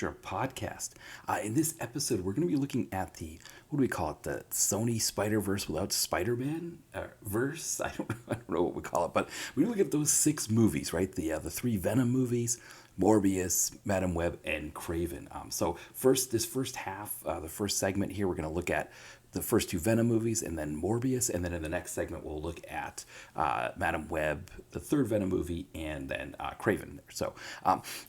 Extra podcast. In this episode, we're going to be looking at what do we call it? The Sony Spider-Verse without Spider-Man? Verse? I don't know what we call it, but we look at those 6 movies, right? The 3 Venom movies, Morbius, Madam Web, and Kraven. So this first half, the first segment here, we're going to look at the first 2 Venom movies and then Morbius, and then in the next segment we'll look at Madam Web, the 3rd Venom movie, and then Kraven. So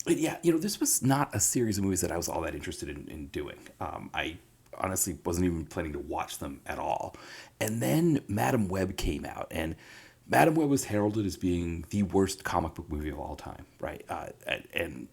this was not a series of movies that I was all that interested in doing. I honestly wasn't even planning to watch them at all. And then Madam Web came out, and Madam Web was heralded as being the worst comic book movie of all time, right? And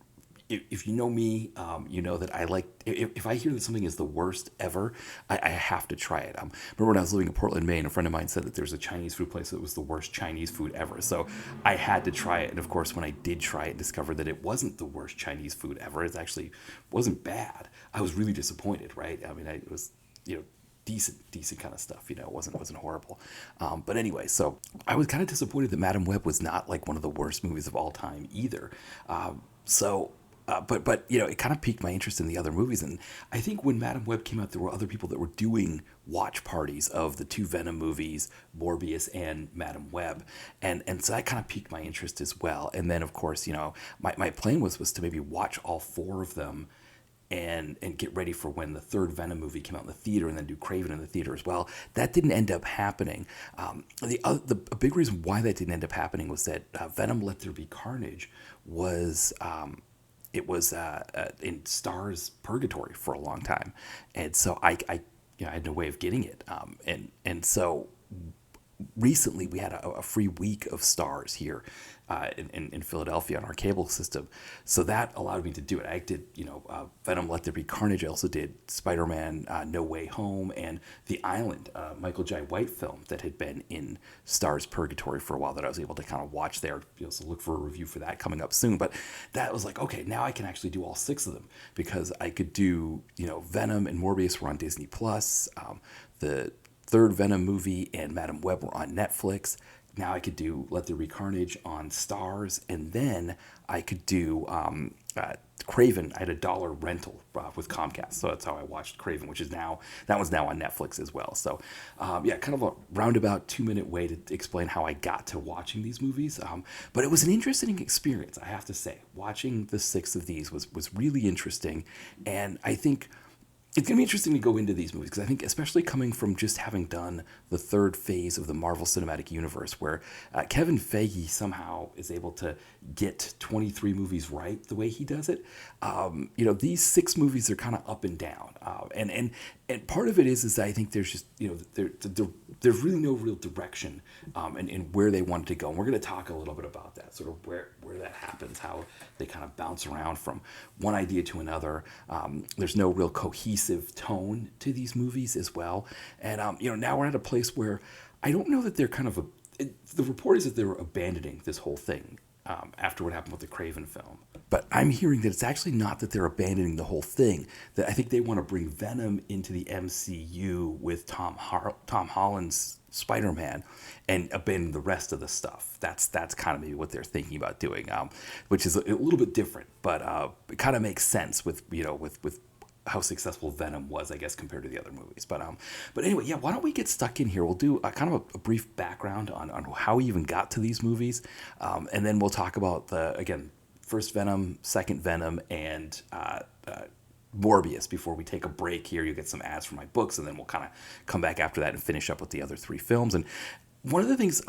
if you know me, you know that I like, if I hear that something is the worst ever, I have to try it. Remember when I was living in Portland, Maine, a friend of mine said that there's a Chinese food place that was the worst Chinese food ever. So I had to try it. And of course, when I did try it, discovered that it wasn't the worst Chinese food ever. It actually wasn't bad. I was really disappointed, right? I mean, it was, decent kind of stuff, it wasn't horrible. But anyway, so I was kind of disappointed that Madam Web was not like one of the worst movies of all time either. But it kind of piqued my interest in the other movies. And I think when Madam Web came out, there were other people that were doing watch parties of the 2 Venom movies, Morbius and Madam Web. And so that kind of piqued my interest as well. And then, of course, my plan was to maybe watch all 4 of them and get ready for when the 3rd Venom movie came out in the theater, and then do Kraven in the theater as well. That didn't end up happening. A big reason why that didn't end up happening was that Venom Let There Be Carnage was... it was in Star's purgatory for a long time, and so I had no way of getting it. And so recently we had a free week of Stars here in Philadelphia on our cable system, so that allowed me to do it. I did Venom Let There Be Carnage. I also did Spider-Man No Way Home and The Island, Michael Jai White film that had been in Star's purgatory for a while, that I was able to kind of watch there. So look for a review for that coming up soon. But that was like, okay, now I can actually do all 6 of them, because I could do Venom and Morbius were on Disney Plus. The 3rd Venom movie and Madam Web were on Netflix. Now I could do Let There Be Carnage on Stars, and then I could do Kraven. I had a $1 rental with Comcast, so that's how I watched Kraven, which is now on Netflix as well. So kind of a roundabout 2-minute way to explain how I got to watching these movies. But it was an interesting experience, I have to say. Watching the 6 of these was really interesting, and I think it's going to be interesting to go into these movies, because I think, especially coming from just having done the 3rd phase of the Marvel Cinematic Universe, where Kevin Feige somehow is able to get 23 movies right the way he does it. These 6 movies are kind of up and down, and part of it is that I think there's just there's really no real direction in where they wanted to go, and we're going to talk a little bit about that, sort of where that happens, how they kind of bounce around from one idea to another. There's no real cohesive tone to these movies as well, and now we're at a place where I don't know that they're the report is that they were abandoning this whole thing after what happened with the Kraven film. But I'm hearing that it's actually not that they're abandoning the whole thing, that I think they want to bring Venom into the MCU with Tom Holland's Spider-Man and abandon the rest of the stuff. That's kind of maybe what they're thinking about doing, which is a little bit different, but it kind of makes sense with how successful Venom was, I guess, compared to the other movies. But anyway, why don't we get stuck in here? We'll do kind of a brief background on how we even got to these movies, and then we'll talk about first Venom, 2nd Venom, and Morbius before we take a break here. You'll get some ads from my books, and then we'll kind of come back after that and finish up with the other 3 films. And one of the things,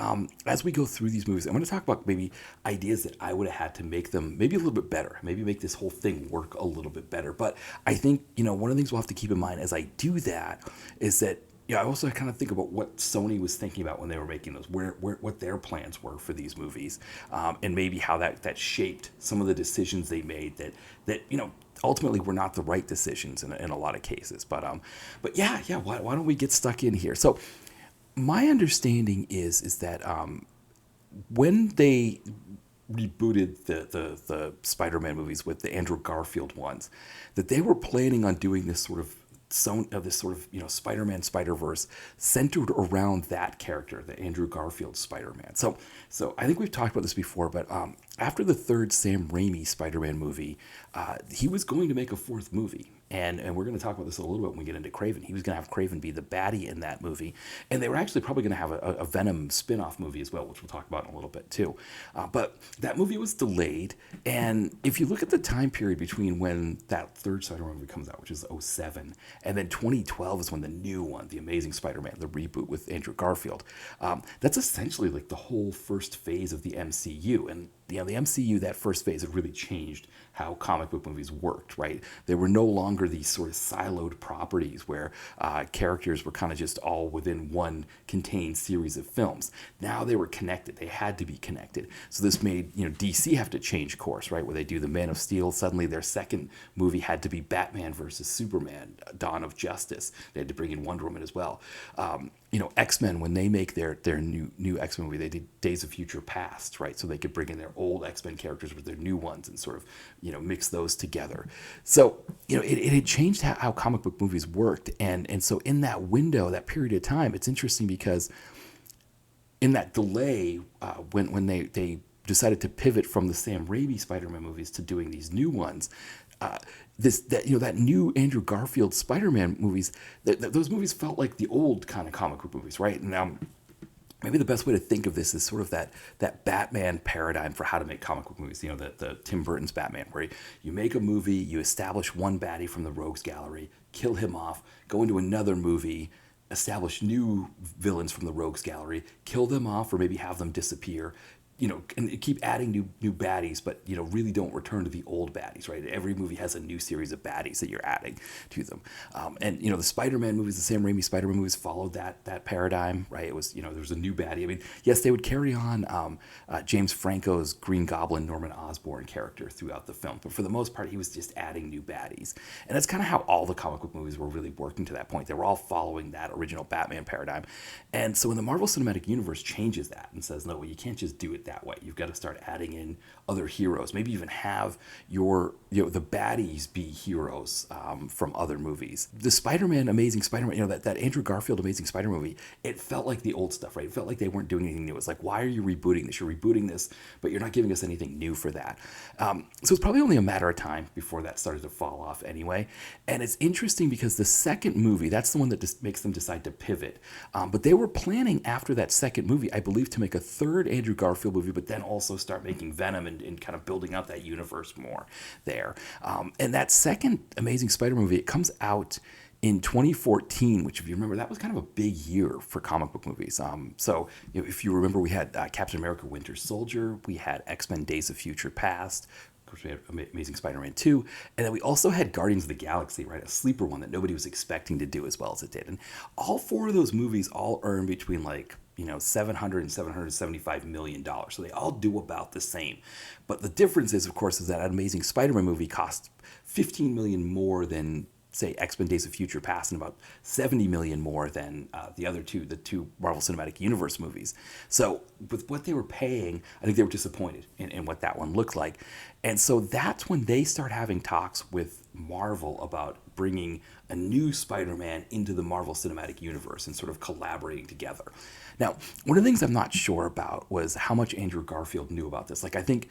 as we go through these movies, I'm going to talk about maybe ideas that I would have had to make them maybe a little bit better, maybe make this whole thing work a little bit better. But I think, one of the things we'll have to keep in mind as I do that is that, I also kind of think about what Sony was thinking about when they were making those, what their plans were for these movies, and maybe how that shaped some of the decisions they made that ultimately were not the right decisions in a lot of cases. But why don't we get stuck in here? So my understanding is that when they rebooted the Spider-Man movies with the Andrew Garfield ones, that they were planning on doing this sort of this sort of Spider-Man Spider-Verse centered around that character, the Andrew Garfield Spider-Man. So I think we've talked about this before, but after the third Sam Raimi Spider-Man movie, he was going to make a fourth movie. And we're going to talk about this a little bit when we get into Kraven. He was going to have Kraven be the baddie in that movie. And they were actually probably going to have a Venom spin-off movie as well, which we'll talk about in a little bit too. But that movie was delayed. And if you look at the time period between when that third Spider-Man movie comes out, which is '07, and then 2012 is when the new one, The Amazing Spider-Man, the reboot with Andrew Garfield, that's essentially like the whole first phase of the MCU. And the MCU, that first phase, had really changed how comic book movies worked, right? They were no longer these sort of siloed properties where characters were kind of just all within one contained series of films. Now they were connected. They had to be connected. So this made DC have to change course, right? Where they do the Man of Steel. Suddenly their second movie had to be Batman versus Superman, Dawn of Justice. They had to bring in Wonder Woman as well. X-Men, when they make their new X-Men movie, they did Days of Future Past, right? So they could bring in their old X-Men characters with their new ones and sort of, mix those together. So, it had changed how comic book movies worked. And so in that window, that period of time, it's interesting because in that delay, when they decided to pivot from the Sam Raimi Spider-Man movies to doing these new ones, that new Andrew Garfield Spider-Man movies, those movies felt like the old kind of comic book movies, right? Now, maybe the best way to think of this is sort of that Batman paradigm for how to make comic book movies. The Tim Burton's Batman, where you make a movie, you establish one baddie from the rogues gallery, kill him off, go into another movie, establish new villains from the rogues gallery, kill them off, or maybe have them disappear. And keep adding new baddies, but really don't return to the old baddies, right? Every movie has a new series of baddies that you're adding to them, and the Spider-Man movies, the Sam Raimi Spider-Man movies, followed that paradigm, right? It was there was a new baddie. I mean, yes, they would carry on James Franco's Green Goblin, Norman Osborn character throughout the film, but for the most part, he was just adding new baddies, and that's kind of how all the comic book movies were really working to that point. They were all following that original Batman paradigm, and so when the Marvel Cinematic Universe changes that and says, no, well, you can't just do it that way. You've got to start adding in other heroes. Maybe even have the baddies be heroes from other movies. The Spider-Man, Amazing Spider-Man, that Andrew Garfield Amazing Spider-Man movie, it felt like the old stuff, right? It felt like they weren't doing anything new. It's like, why are you rebooting this? You're rebooting this, but you're not giving us anything new for that. So it's probably only a matter of time before that started to fall off anyway. And it's interesting because the second movie, that's the one that just makes them decide to pivot. But they were planning after that second movie, I believe, to make a third Andrew Garfield movie, but then also start making Venom and kind of building out that universe more there. And that second Amazing Spider-Man movie, it comes out in 2014, which, if you remember, that was kind of a big year for comic book movies. So if you remember, we had Captain America Winter Soldier, we had X-Men Days of Future Past, of course we had Amazing Spider-Man 2, and then we also had Guardians of the Galaxy, right? A sleeper one that nobody was expecting to do as well as it did. And all four of those movies all earned between $700 and $775 million. So they all do about the same. But the difference is, of course, is that an Amazing Spider-Man movie cost $15 million more than, say, X-Men Days of Future Past, and about $70 million more than the two Marvel Cinematic Universe movies. So with what they were paying, I think they were disappointed in what that one looked like. And so that's when they start having talks with Marvel about bringing a new Spider-Man into the Marvel Cinematic Universe and sort of collaborating together. Now, one of the things I'm not sure about was how much Andrew Garfield knew about this. Like, I think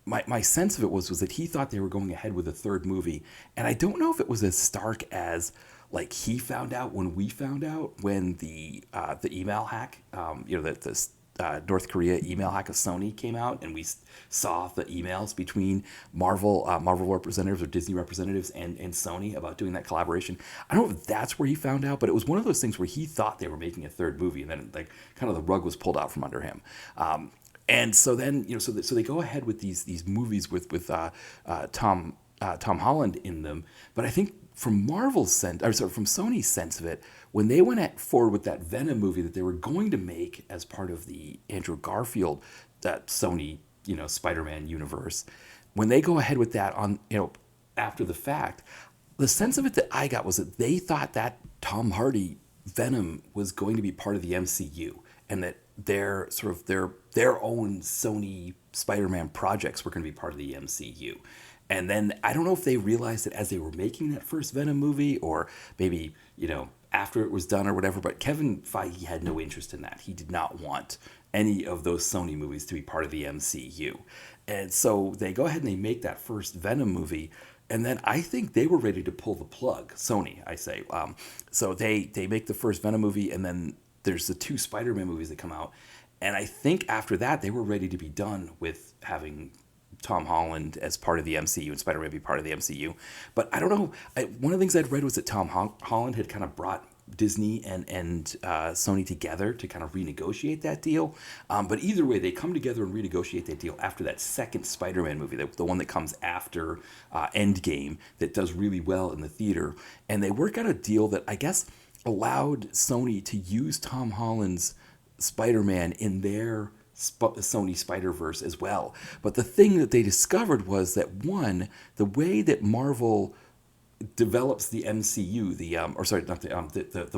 my sense of it was that he thought they were going ahead with a third movie, and I don't know if it was as stark as like he found out when we found out when the email hack, the North Korea email hack of Sony came out, and we saw the emails between Marvel representatives or Disney representatives and Sony about doing that collaboration. I don't know if that's where he found out, but it was one of those things where he thought they were making a third movie, and then like kind of the rug was pulled out from under him. And so then, so they go ahead with these movies with Tom Holland in them. But I think from Sony's sense of it, when they went forward with that Venom movie that they were going to make as part of the Andrew Garfield Sony Spider-Man universe, when they go ahead with that on after the fact, the sense of it that I got was that they thought that Tom Hardy Venom was going to be part of the MCU, and that their own Sony Spider-Man projects were going to be part of the MCU. And then I don't know if they realized it as they were making that first Venom movie, or maybe, after it was done or whatever, but Kevin Feige had no interest in that. He did not want any of those Sony movies to be part of the MCU. And so they go ahead and they make that first Venom movie, and then I think they were ready to pull the plug. Sony, I say. So they make the first Venom movie, and then there's the two Spider-Man movies that come out. And I think after that, they were ready to be done with having Tom Holland as part of the MCU and Spider-Man be part of the MCU. But I don't know. One of the things I'd read was that Tom Holland had kind of brought Disney and Sony together to kind of renegotiate that deal. But either way, they come together and renegotiate that deal after that second Spider-Man movie, the one that comes after Endgame, that does really well in the theater. And they work out a deal that I guess allowed Sony to use Tom Holland's Spider-Man in their Sony Spider-Verse as well. But the thing that they discovered was that, one, the way that Marvel develops the MCU, the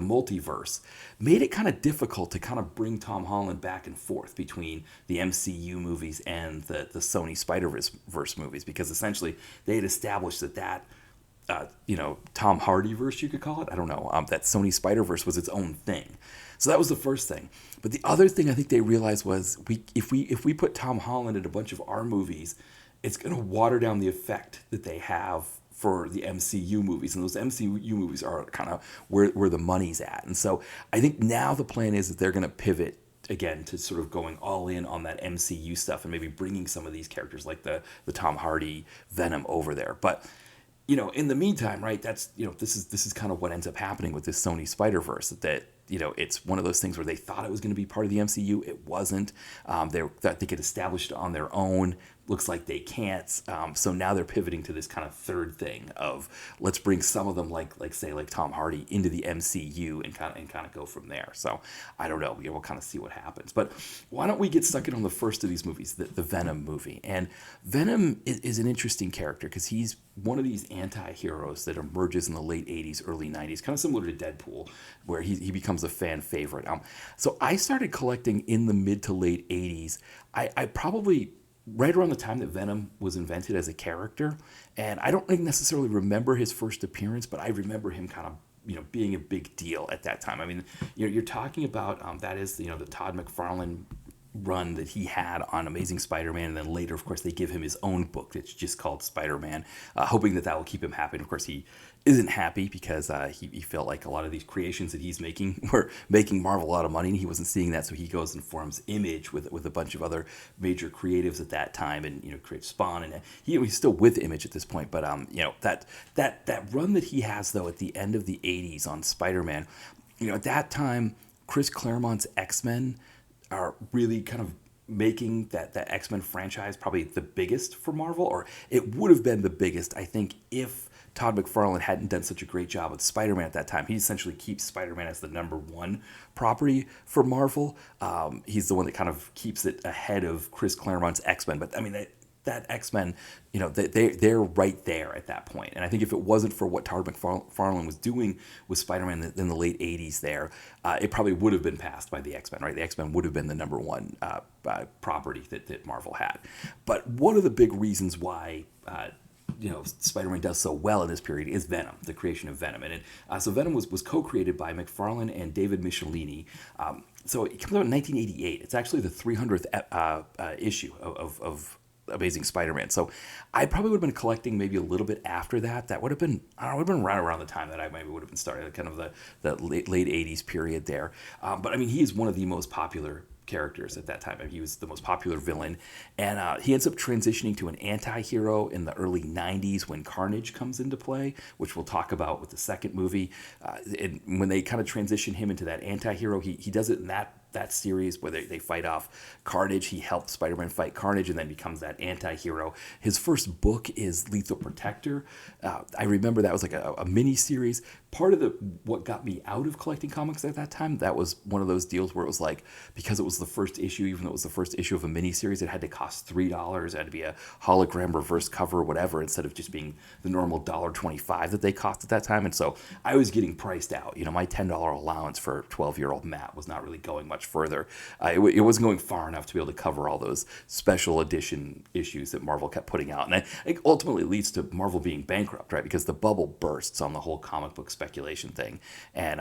multiverse, made it kind of difficult to kind of bring Tom Holland back and forth between the MCU movies and the Sony Spider-Verse movies, because essentially they had established that Tom Hardy verse, you could call it. I don't know. That Sony Spider-Verse was its own thing. So that was the first thing. But the other thing I think they realized was if we put Tom Holland in a bunch of our movies, it's going to water down the effect that they have for the MCU movies. And those MCU movies are kind of where the money's at. And so I think now the plan is that they're going to pivot again to sort of going all in on that MCU stuff and maybe bringing some of these characters like the Tom Hardy Venom over there. But in the meantime, right, that's, this is kind of what ends up happening with this Sony Spider-Verse, that it's one of those things where they thought it was going to be part of the MCU. It wasn't. They could establish it on their own. Looks like they can't. So now they're pivoting to this kind of third thing of let's bring some of them like Tom Hardy into the MCU and kind of go from there. So I don't know. We'll kind of see what happens. But why don't we get stuck in on the first of these movies, the Venom movie? And Venom is an interesting character because he's one of these anti-heroes that emerges in the late 80s, early 90s, kind of similar to Deadpool, where he becomes a fan favorite. So I started collecting in the mid to late 80s. I probably right around the time that Venom was invented as a character, and I don't necessarily remember his first appearance, but I remember him kind of being a big deal at that time. I mean, you're talking about that is the Todd McFarlane run that he had on Amazing Spider-Man, and then later, of course, they give him his own book that's just called Spider-Man, hoping that will keep him happy. And of course, he isn't happy because he felt like a lot of these creations that he's making were making Marvel a lot of money, and he wasn't seeing that, so he goes and forms Image with a bunch of other major creatives at that time, and creates Spawn, and he's still with Image at this point. But that run that he has though at the end of the 80s on Spider-Man, at that time, Chris Claremont's X-Men are really kind of making that X-Men franchise probably the biggest for Marvel, or it would have been the biggest, I think, if Todd McFarlane hadn't done such a great job with Spider-Man at that time. He essentially keeps Spider-Man as the number one property for Marvel. He's the one that kind of keeps it ahead of Chris Claremont's X-Men. But I mean, that X-Men, they're right there at that point. And I think if it wasn't for what Todd McFarlane was doing with Spider-Man in the late 80s there, it probably would have been passed by the X-Men, right? The X-Men would have been the number one property that Marvel had. But one of the big reasons why Spider-Man does so well in this period is Venom, the creation of Venom. And so Venom was co-created by McFarlane and David Michelinie. So it comes out in 1988. It's actually the 300th issue of Amazing Spider-Man. So I probably would have been collecting maybe a little bit after that. That would have been, would have been right around the time that I maybe would have been starting kind of the late 80s period there. But I mean, he is one of the most popular characters at that time. I mean, he was the most popular villain, and he ends up transitioning to an anti-hero in the early 90s when Carnage comes into play, which we'll talk about with the second movie. And when they kind of transition him into that anti-hero, he does it in that series where they fight off Carnage. He helps Spider-Man fight Carnage and then becomes that anti-hero. His first book is Lethal Protector. I remember that was like a mini series. Part of what got me out of collecting comics at that time, that was one of those deals where it was like, because it was the first issue, even though it was the first issue of a mini series, it had to cost $3. It had to be a hologram reverse cover or whatever, instead of just being the normal $1.25 that they cost at that time. And so I was getting priced out. My $10 allowance for 12-year-old Matt was not really going much much further. It wasn't going far enough to be able to cover all those special edition issues that Marvel kept putting out. And I think ultimately leads to Marvel being bankrupt, right? Because the bubble bursts on the whole comic book speculation thing. And,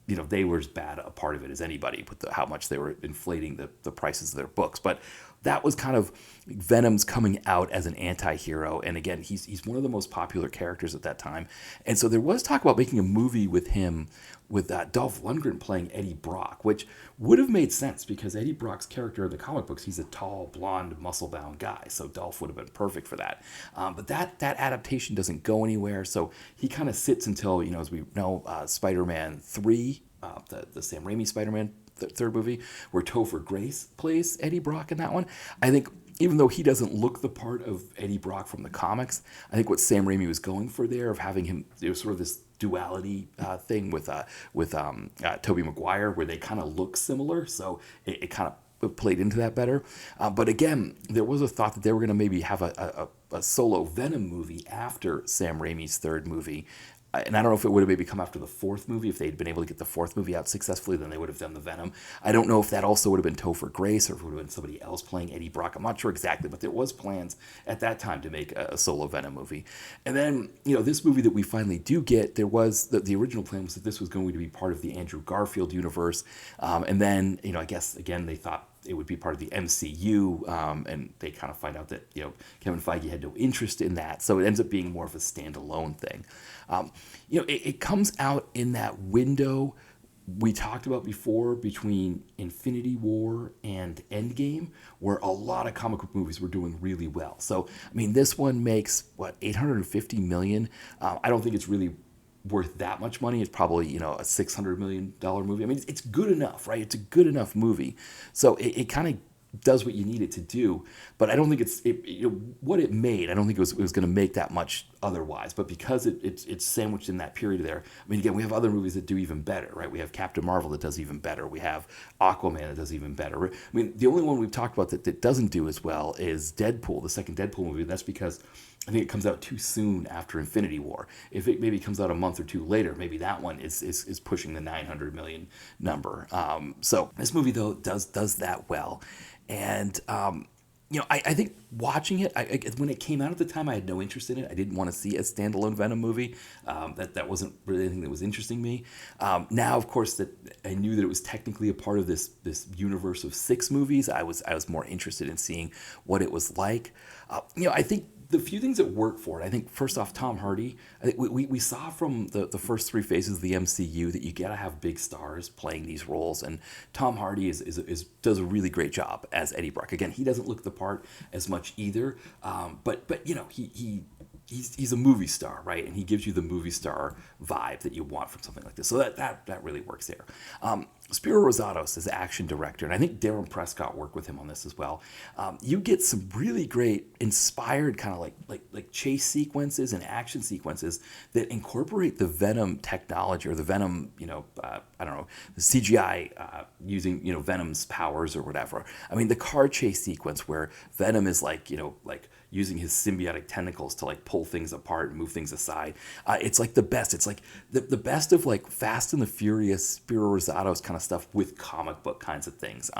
they were as bad a part of it as anybody with how much they were inflating the prices of their books. But that was kind of Venom's coming out as an anti-hero. And again, he's one of the most popular characters at that time. And so there was talk about making a movie with him, with Dolph Lundgren playing Eddie Brock, which would have made sense because Eddie Brock's character in the comic books, he's a tall, blonde, muscle-bound guy. So Dolph would have been perfect for that. But that adaptation doesn't go anywhere. So he kind of sits until, as we know, Spider-Man 3, the Sam Raimi Spider-Man third movie, where Topher Grace plays Eddie Brock in that one. I think even though he doesn't look the part of Eddie Brock from the comics, I think what Sam Raimi was going for there of having him, sort of this duality thing with Tobey Maguire, where they kind of look similar, so it kind of played into that better. But again, there was a thought that they were going to maybe have a solo Venom movie after Sam Raimi's third movie. And I don't know if it would have maybe come after the fourth movie. If they'd been able to get the fourth movie out successfully, then they would have done the Venom. I don't know if that also would have been Topher Grace or if it would have been somebody else playing Eddie Brock. I'm not sure exactly, but there was plans at that time to make a solo Venom movie. And then, this movie that we finally do get, there was the original plan was that this was going to be part of the Andrew Garfield universe. And then, I guess, again, they thought it would be part of the MCU, and they kind of find out that Kevin Feige had no interest in that, so it ends up being more of a standalone thing. It comes out in that window we talked about before between Infinity War and Endgame, where a lot of comic book movies were doing really well. So this one makes $850 million. I don't think it's really worth that much money. It's probably, a $600 million movie. It's good enough, right? It's a good enough movie. So it kind of does what you need it to do, but I don't think what it made, I don't think it was going to make that much otherwise, but because it's sandwiched in that period there. Again, we have other movies that do even better, right? We have Captain Marvel that does even better. We have Aquaman that does even better. The only one we've talked about that doesn't do as well is Deadpool, the second Deadpool movie. That's because I think it comes out too soon after Infinity War. If it maybe comes out a month or two later, maybe that one is pushing the 900 million number. So this movie, though, does that well. And, I think watching it, when it came out at the time, I had no interest in it. I didn't want to see a standalone Venom movie. That wasn't really anything that was interesting me. Now, of course, that I knew that it was technically a part of this universe of 6 movies, I was more interested in seeing what it was like. I think the few things that work for it, I think first off, Tom Hardy. I think we saw from the first 3 phases of the MCU that you gotta have big stars playing these roles, and Tom Hardy does a really great job as Eddie Brock. Again, he doesn't look the part as much either, but he's a movie star, right? And he gives you the movie star vibe that you want from something like this. So that really works there. Spiro Rosatos is action director, and I think Darren Prescott worked with him on this as well. You get some really great inspired kind of like chase sequences and action sequences that incorporate the Venom technology or the Venom, I don't know, the CGI using, Venom's powers or whatever. The car chase sequence where Venom is like using his symbiotic tentacles to pull things apart and move things aside. It's like the best. It's like the best of Fast and the Furious, Spiro Rosatos kind of stuff with comic book kinds of things.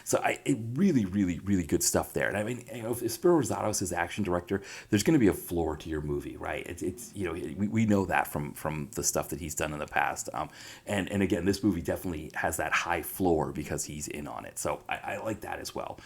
So it really, really, really good stuff there. And if Spiro Rosatos is action director, there's going to be a floor to your movie, right? It's we know that from the stuff that he's done in the past. And again, this movie definitely has that high floor because he's in on it. So I like that as well.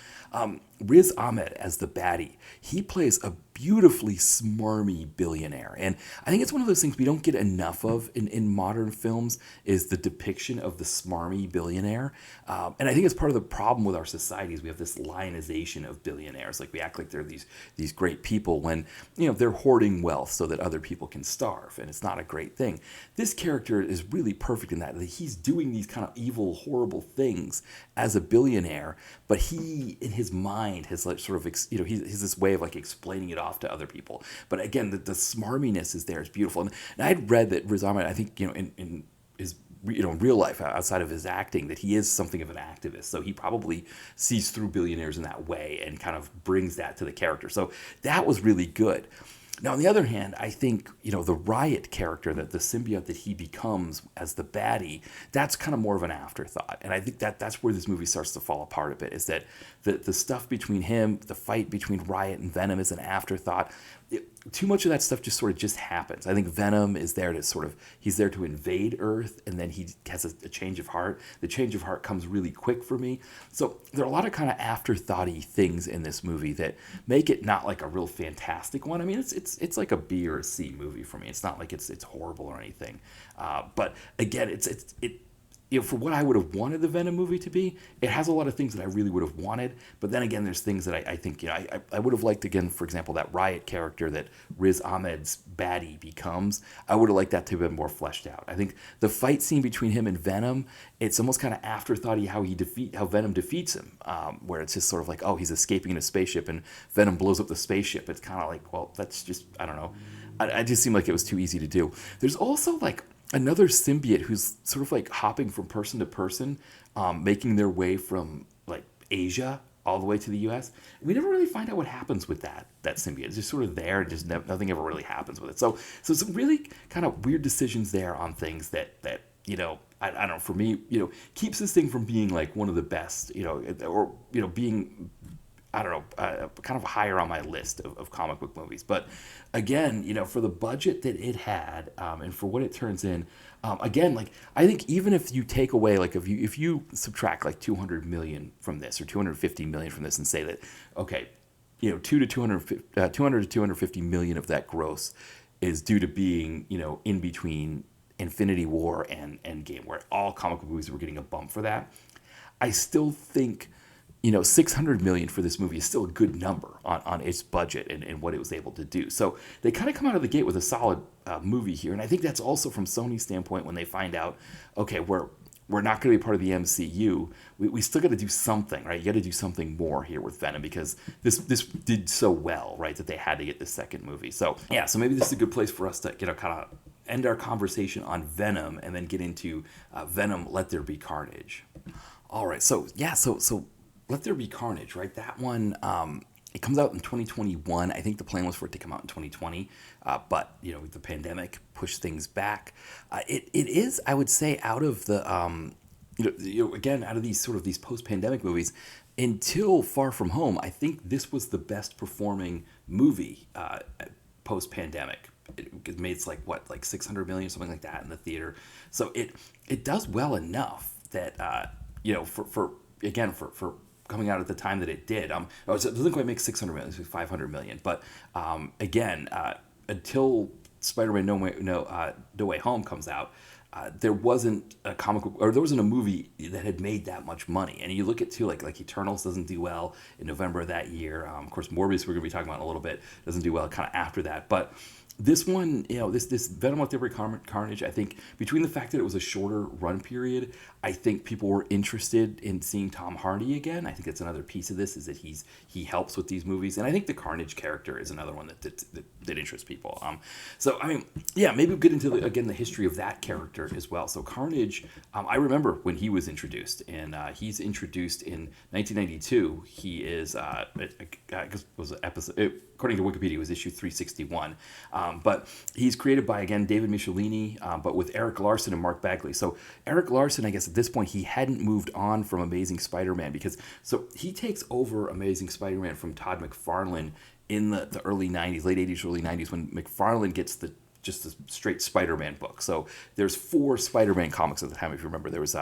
Riz Ahmed as the baddie, he plays a beautifully smarmy billionaire, and I think it's one of those things we don't get enough of in modern films is the depiction of the smarmy billionaire. And I think it's part of the problem with our society is we have this lionization of billionaires. We act like they're these great people when they're hoarding wealth so that other people can starve, and it's not a great thing. This character is really perfect in that he's doing these kind of evil, horrible things as a billionaire, but he in his mind has he's this way of explaining it off to other people. But again, the smarminess is there. It's beautiful. And I had read that Riz Ahmed, I think, in his real life outside of his acting, that he is something of an activist. So he probably sees through billionaires in that way and kind of brings that to the character. So that was really good. Now, on the other hand, I think, the Riot character, that the symbiote that he becomes as the baddie, that's kind of more of an afterthought. And I think that's where this movie starts to fall apart a bit, is that the stuff between him, the fight between Riot and Venom is an afterthought. Too much of that stuff just happens. I think Venom is there to he's there to invade Earth, and then he has a change of heart. The change of heart comes really quick for me. So there are a lot of kind of afterthought-y things in this movie that make it not like a real fantastic one. I mean, it's like a B or a C movie for me. It's not like it's horrible or anything. But again, for what I would have wanted the Venom movie to be, it has a lot of things that I really would have wanted. But then again, there's things that I think, I would have liked, again, for example, that Riot character that Riz Ahmed's baddie becomes. I would have liked that to have been more fleshed out. I think the fight scene between him and Venom, it's almost kind of afterthought-y how Venom defeats him, where it's just sort of like, oh, he's escaping in a spaceship and Venom blows up the spaceship. It's kind of like, well, that's just, I don't know. I just seemed like it was too easy to do. There's also like another symbiote who's sort of like hopping from person to person, making their way from like Asia all the way to the U.S. We never really find out what happens with that symbiote. It's just sort of there, and just nothing ever really happens with it. So some really kind of weird decisions there on things that I don't know, for me, keeps this thing from being like one of the best, or being, I don't know, kind of higher on my list of comic book movies. But again, for the budget that it had, and for what it turns in, again, like, I think even if you take away, like, if you subtract like 200 million from this, or 250 million from this, and say that, okay, 200 to 250 million of that gross is due to being, in between Infinity War and Endgame, where all comic book movies were getting a bump for that, I still think 600 million for this movie is still a good number on its budget and what it was able to do. So they kind of come out of the gate with a solid movie here. And I think that's also from Sony's standpoint, when they find out, okay, we're not going to be part of the MCU, we still got to do something, right? You got to do something more here with Venom, because this did so well, right, that they had to get this second movie. So yeah, so maybe this is a good place for us to kind of end our conversation on Venom and then get into Venom: Let There Be Carnage. All right, so Let There Be Carnage, right? That one, it comes out in 2021. I think the plan was for it to come out in 2020, but the pandemic pushed things back. It is, I would say, out of the again, out of these post-pandemic movies, until Far From Home, I think this was the best performing movie post-pandemic. It made like 600 million, something like that, in the theater. So it does well enough that for coming out at the time that it did. It doesn't quite make 600 million, it's 500 million. But again, until Spider-Man No Way Home comes out, there wasn't a comic book, or there wasn't a movie that had made that much money. And you look at like Eternals doesn't do well in November of that year. Of course, Morbius, we're going to be talking about in a little bit, doesn't do well kind of after that. But this one, this Venom: Let There Be Carnage, I think between the fact that it was a shorter run period, I think people were interested in seeing Tom Hardy again. I think that's another piece of this, is that he helps with these movies. And I think the Carnage character is another one that interests people. So, I mean, yeah, maybe we'll get into, again, the history of that character as well. So Carnage, I remember when he was introduced, and he's introduced in 1992. He is, was an episode, according to Wikipedia, it was issue 361. But he's created by, again, David Michelini, but with Eric Larson and Mark Bagley. So Eric Larson, I guess at this point, he hadn't moved on from Amazing Spider-Man, so he takes over Amazing Spider-Man from Todd McFarlane in the early 90s, late 80s, early 90s, when McFarlane gets just the straight Spider-Man book. So there's 4 Spider-Man comics at the time, if you remember. There's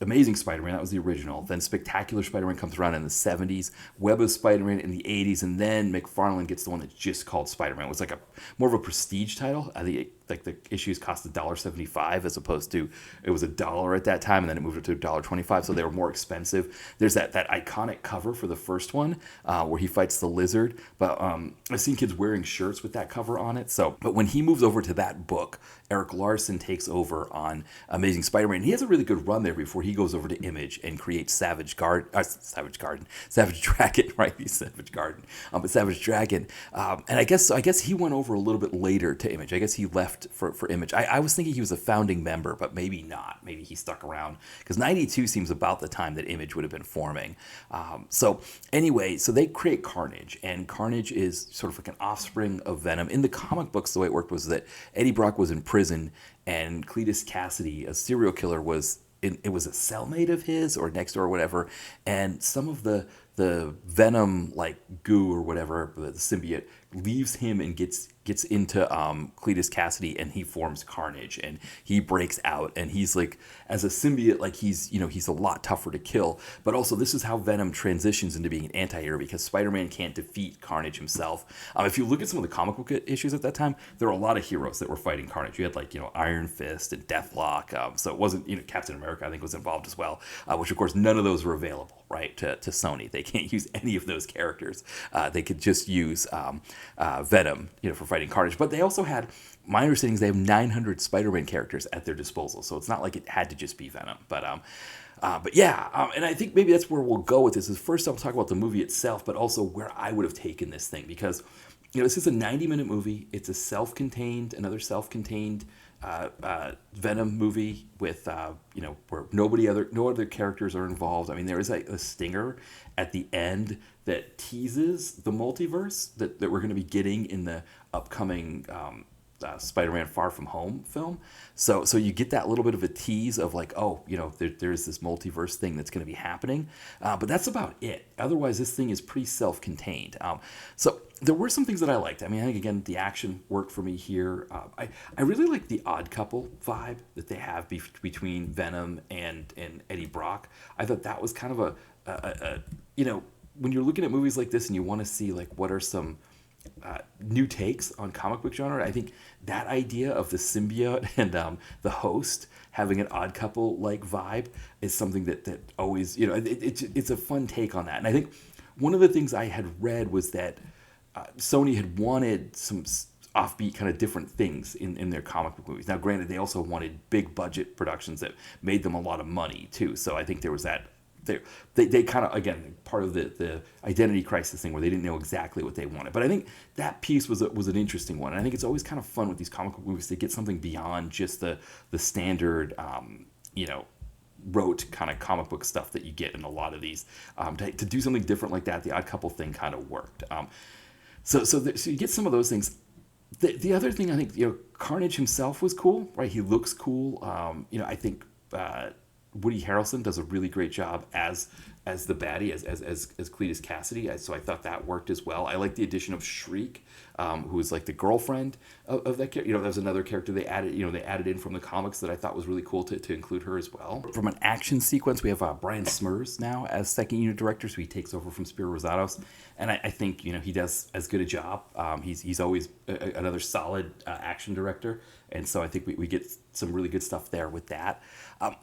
Amazing Spider-Man, that was the original. Then Spectacular Spider-Man comes around in the 70s, Web of Spider-Man in the 80s, and then McFarlane gets the one that's just called Spider-Man. It was like more of a prestige title. The issues cost $1.75 as opposed to, it was $1 at that time, and then it moved up to $1.25, so they were more expensive. There's that iconic cover for the first one where he fights the lizard, but I've seen kids wearing shirts with that cover on it. But when he moves over to that book, Eric Larson takes over on Amazing Spider-Man. He has a really good run there before he goes over to Image and creates Savage Dragon, right? He's Savage Garden, but Savage Dragon. And I guess he went over a little bit later to Image. I guess he left left for Image. I was thinking he was a founding member, but maybe not. Maybe he stuck around because 92 seems about the time that Image would have been forming. So anyway, so they create Carnage, and Carnage is sort of like an offspring of Venom. In the comic books, the way it worked was that Eddie Brock was in prison, and Cletus Cassidy, a serial killer, it was a cellmate of his or next door or whatever, and some of the Venom like goo or whatever, the symbiote, leaves him and gets into Cletus Cassidy, and he forms Carnage, and he breaks out, and he's like, as a symbiote, like he's a lot tougher to kill. But also, this is how Venom transitions into being an anti-hero, because Spider-Man can't defeat Carnage himself. If you look at some of the comic book issues at that time, there were a lot of heroes that were fighting Carnage. You had like Iron Fist and Deathlock. So it wasn't Captain America, I think, was involved as well, which of course none of those were available, right, to Sony. They can't use any of those characters. They could just use Venom, for fighting Carnage. But they also had, my understanding is they have 900 Spider-Man characters at their disposal, so it's not like it had to just be Venom. But yeah, and I think maybe that's where we'll go with this. Is first I'll talk about the movie itself, but also where I would have taken this thing, because this is a 90-minute movie. It's another self-contained Venom movie with where no other characters are involved. I mean, there is a stinger at the end that teases the multiverse that we're going to be getting in the upcoming Spider-Man Far From Home film. So you get that little bit of a tease of like, there's this multiverse thing that's going to be happening. But that's about it. Otherwise, this thing is pretty self-contained. So there were some things that I liked. I mean, I think, again, the action worked for me here. I really like the Odd Couple vibe that they have between Venom and Eddie Brock. I thought that was kind of when you're looking at movies like this and you want to see like what are some new takes on comic book genre, I think that idea of the symbiote and the host having an Odd Couple like vibe is something that always it's a fun take on that. And I think one of the things I had read was that Sony had wanted some offbeat kind of different things in their comic book movies. Now, granted, they also wanted big budget productions that made them a lot of money too. So I think there was that. They kind of, again, part of the identity crisis thing where they didn't know exactly what they wanted. But I think that piece was an interesting one. And I think it's always kind of fun with these comic book movies to get something beyond just the standard, rote kind of comic book stuff that you get in a lot of these. To do something different like that, the Odd Couple thing kind of worked. So you get some of those things. The other thing, I think, Carnage himself was cool, right? He looks cool. I think Woody Harrelson does a really great job as the baddie, as Cletus Cassidy. So I thought that worked as well. I like the addition of Shriek, who is like the girlfriend of that character. That was another character they added. They added in from the comics that I thought was really cool to include her as well. From an action sequence, we have Brian Smers now as second unit director, so he takes over from Spiro Rosatos, and I think he does as good a job. He's always another solid action director, and so I think we get some really good stuff there with that.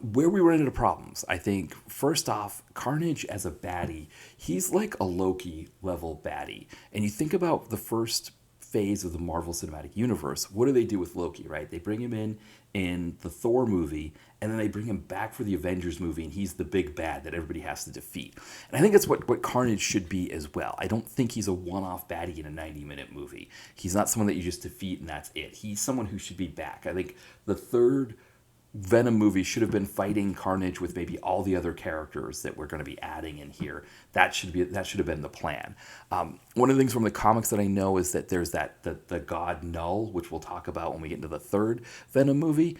Where we run into problems, I think, first off, Carnage as a baddie, he's like a Loki level baddie. And you think about the first phase of the Marvel Cinematic Universe, what do they do with Loki, right? They bring him in the Thor movie, and then they bring him back for the Avengers movie, and he's the big bad that everybody has to defeat. And I think that's what Carnage should be as well. I don't think he's a one-off baddie in a 90-minute movie. He's not someone that you just defeat and that's it. He's someone who should be back. I think the third Venom movie should have been fighting Carnage with maybe all the other characters that we're going to be adding in here. That should have been the plan. One of the things from the comics that I know is that there's the god Null, which we'll talk about when we get into the third Venom movie.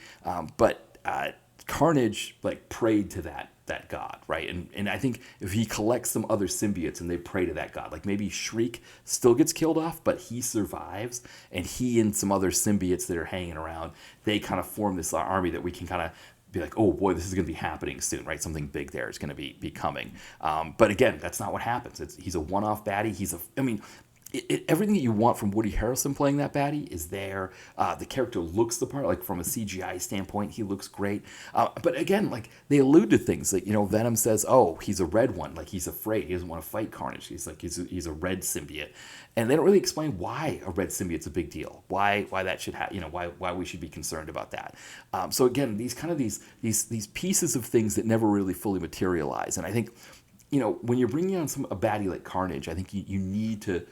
But Carnage prayed to that god, right? And I think if he collects some other symbiotes and they pray to that god, like maybe Shriek still gets killed off, but he survives, and he and some other symbiotes that are hanging around, they kind of form this army that we can kind of be like, oh boy, this is going to be happening soon, right? Something big there is going to be coming. But again, that's not what happens. He's a one-off baddie. Everything that you want from Woody Harrelson playing that baddie is there. The character looks the part, like from a CGI standpoint, he looks great. But again, they allude to things like, Venom says, oh, he's a red one. Like, he's afraid. He doesn't want to fight Carnage. He's a red symbiote. And they don't really explain why a red symbiote's a big deal. Why that should why we should be concerned about that. So again, these pieces of things that never really fully materialize. And I think, when you're bringing on a baddie like Carnage, I think you need to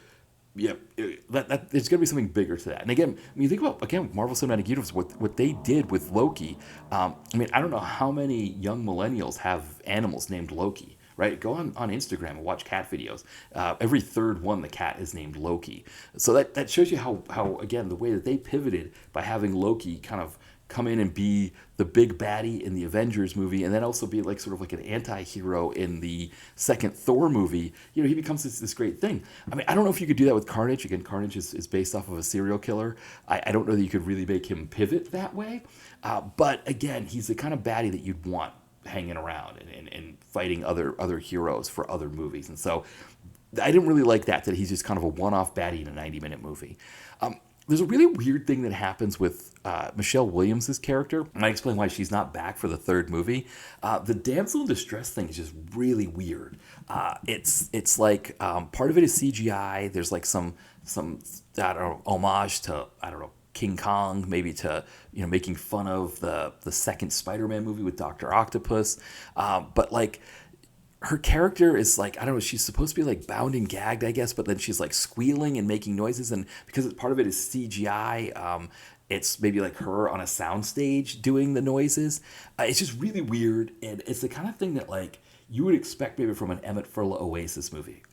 yeah, there's going to be something bigger to that. And again, when you think about Marvel Cinematic Universe, what they did with Loki. I mean, I don't know how many young millennials have animals named Loki. Right, go on Instagram and watch cat videos. Every third one, the cat is named Loki. So that shows you how again the way that they pivoted by having Loki kind of come in and be the big baddie in the Avengers movie, and then also be like sort of like an anti-hero in the second Thor movie. You know, he becomes this great thing. I mean, I don't know if you could do that with Carnage. Again, Carnage is based off of a serial killer. I don't know that you could really make him pivot that way. But again, he's the kind of baddie that you'd want hanging around and fighting other heroes for other movies. And so I didn't really like that he's just kind of a one-off baddie in a 90-minute movie. There's a really weird thing that happens with Michelle Williams' character. I might explain why she's not back for the third movie. The damsel in distress thing is just really weird. It's like part of it is CGI. There's like some I don't know, homage to, I don't know, King Kong, maybe to, you know, making fun of the second Spider-Man movie with Dr. Octopus. But like her character is like, I don't know, she's supposed to be like bound and gagged, I guess, but then she's like squealing and making noises, and because part of it is CGI, it's maybe like her on a soundstage doing the noises. It's just really weird, and it's the kind of thing that like you would expect maybe from an Emmett Furla Oasis movie,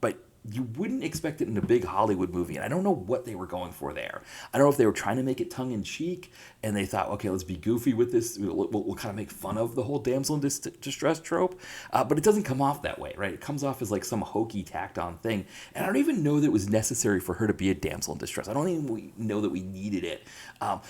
but you wouldn't expect it in a big Hollywood movie. And I don't know what they were going for there. I don't know if they were trying to make it tongue-in-cheek, and they thought, okay, let's be goofy with this. We'll kind of make fun of the whole damsel in distress trope. But it doesn't come off that way, right? It comes off as like some hokey, tacked-on thing. And I don't even know that it was necessary for her to be a damsel in distress. I don't even know that we needed it. So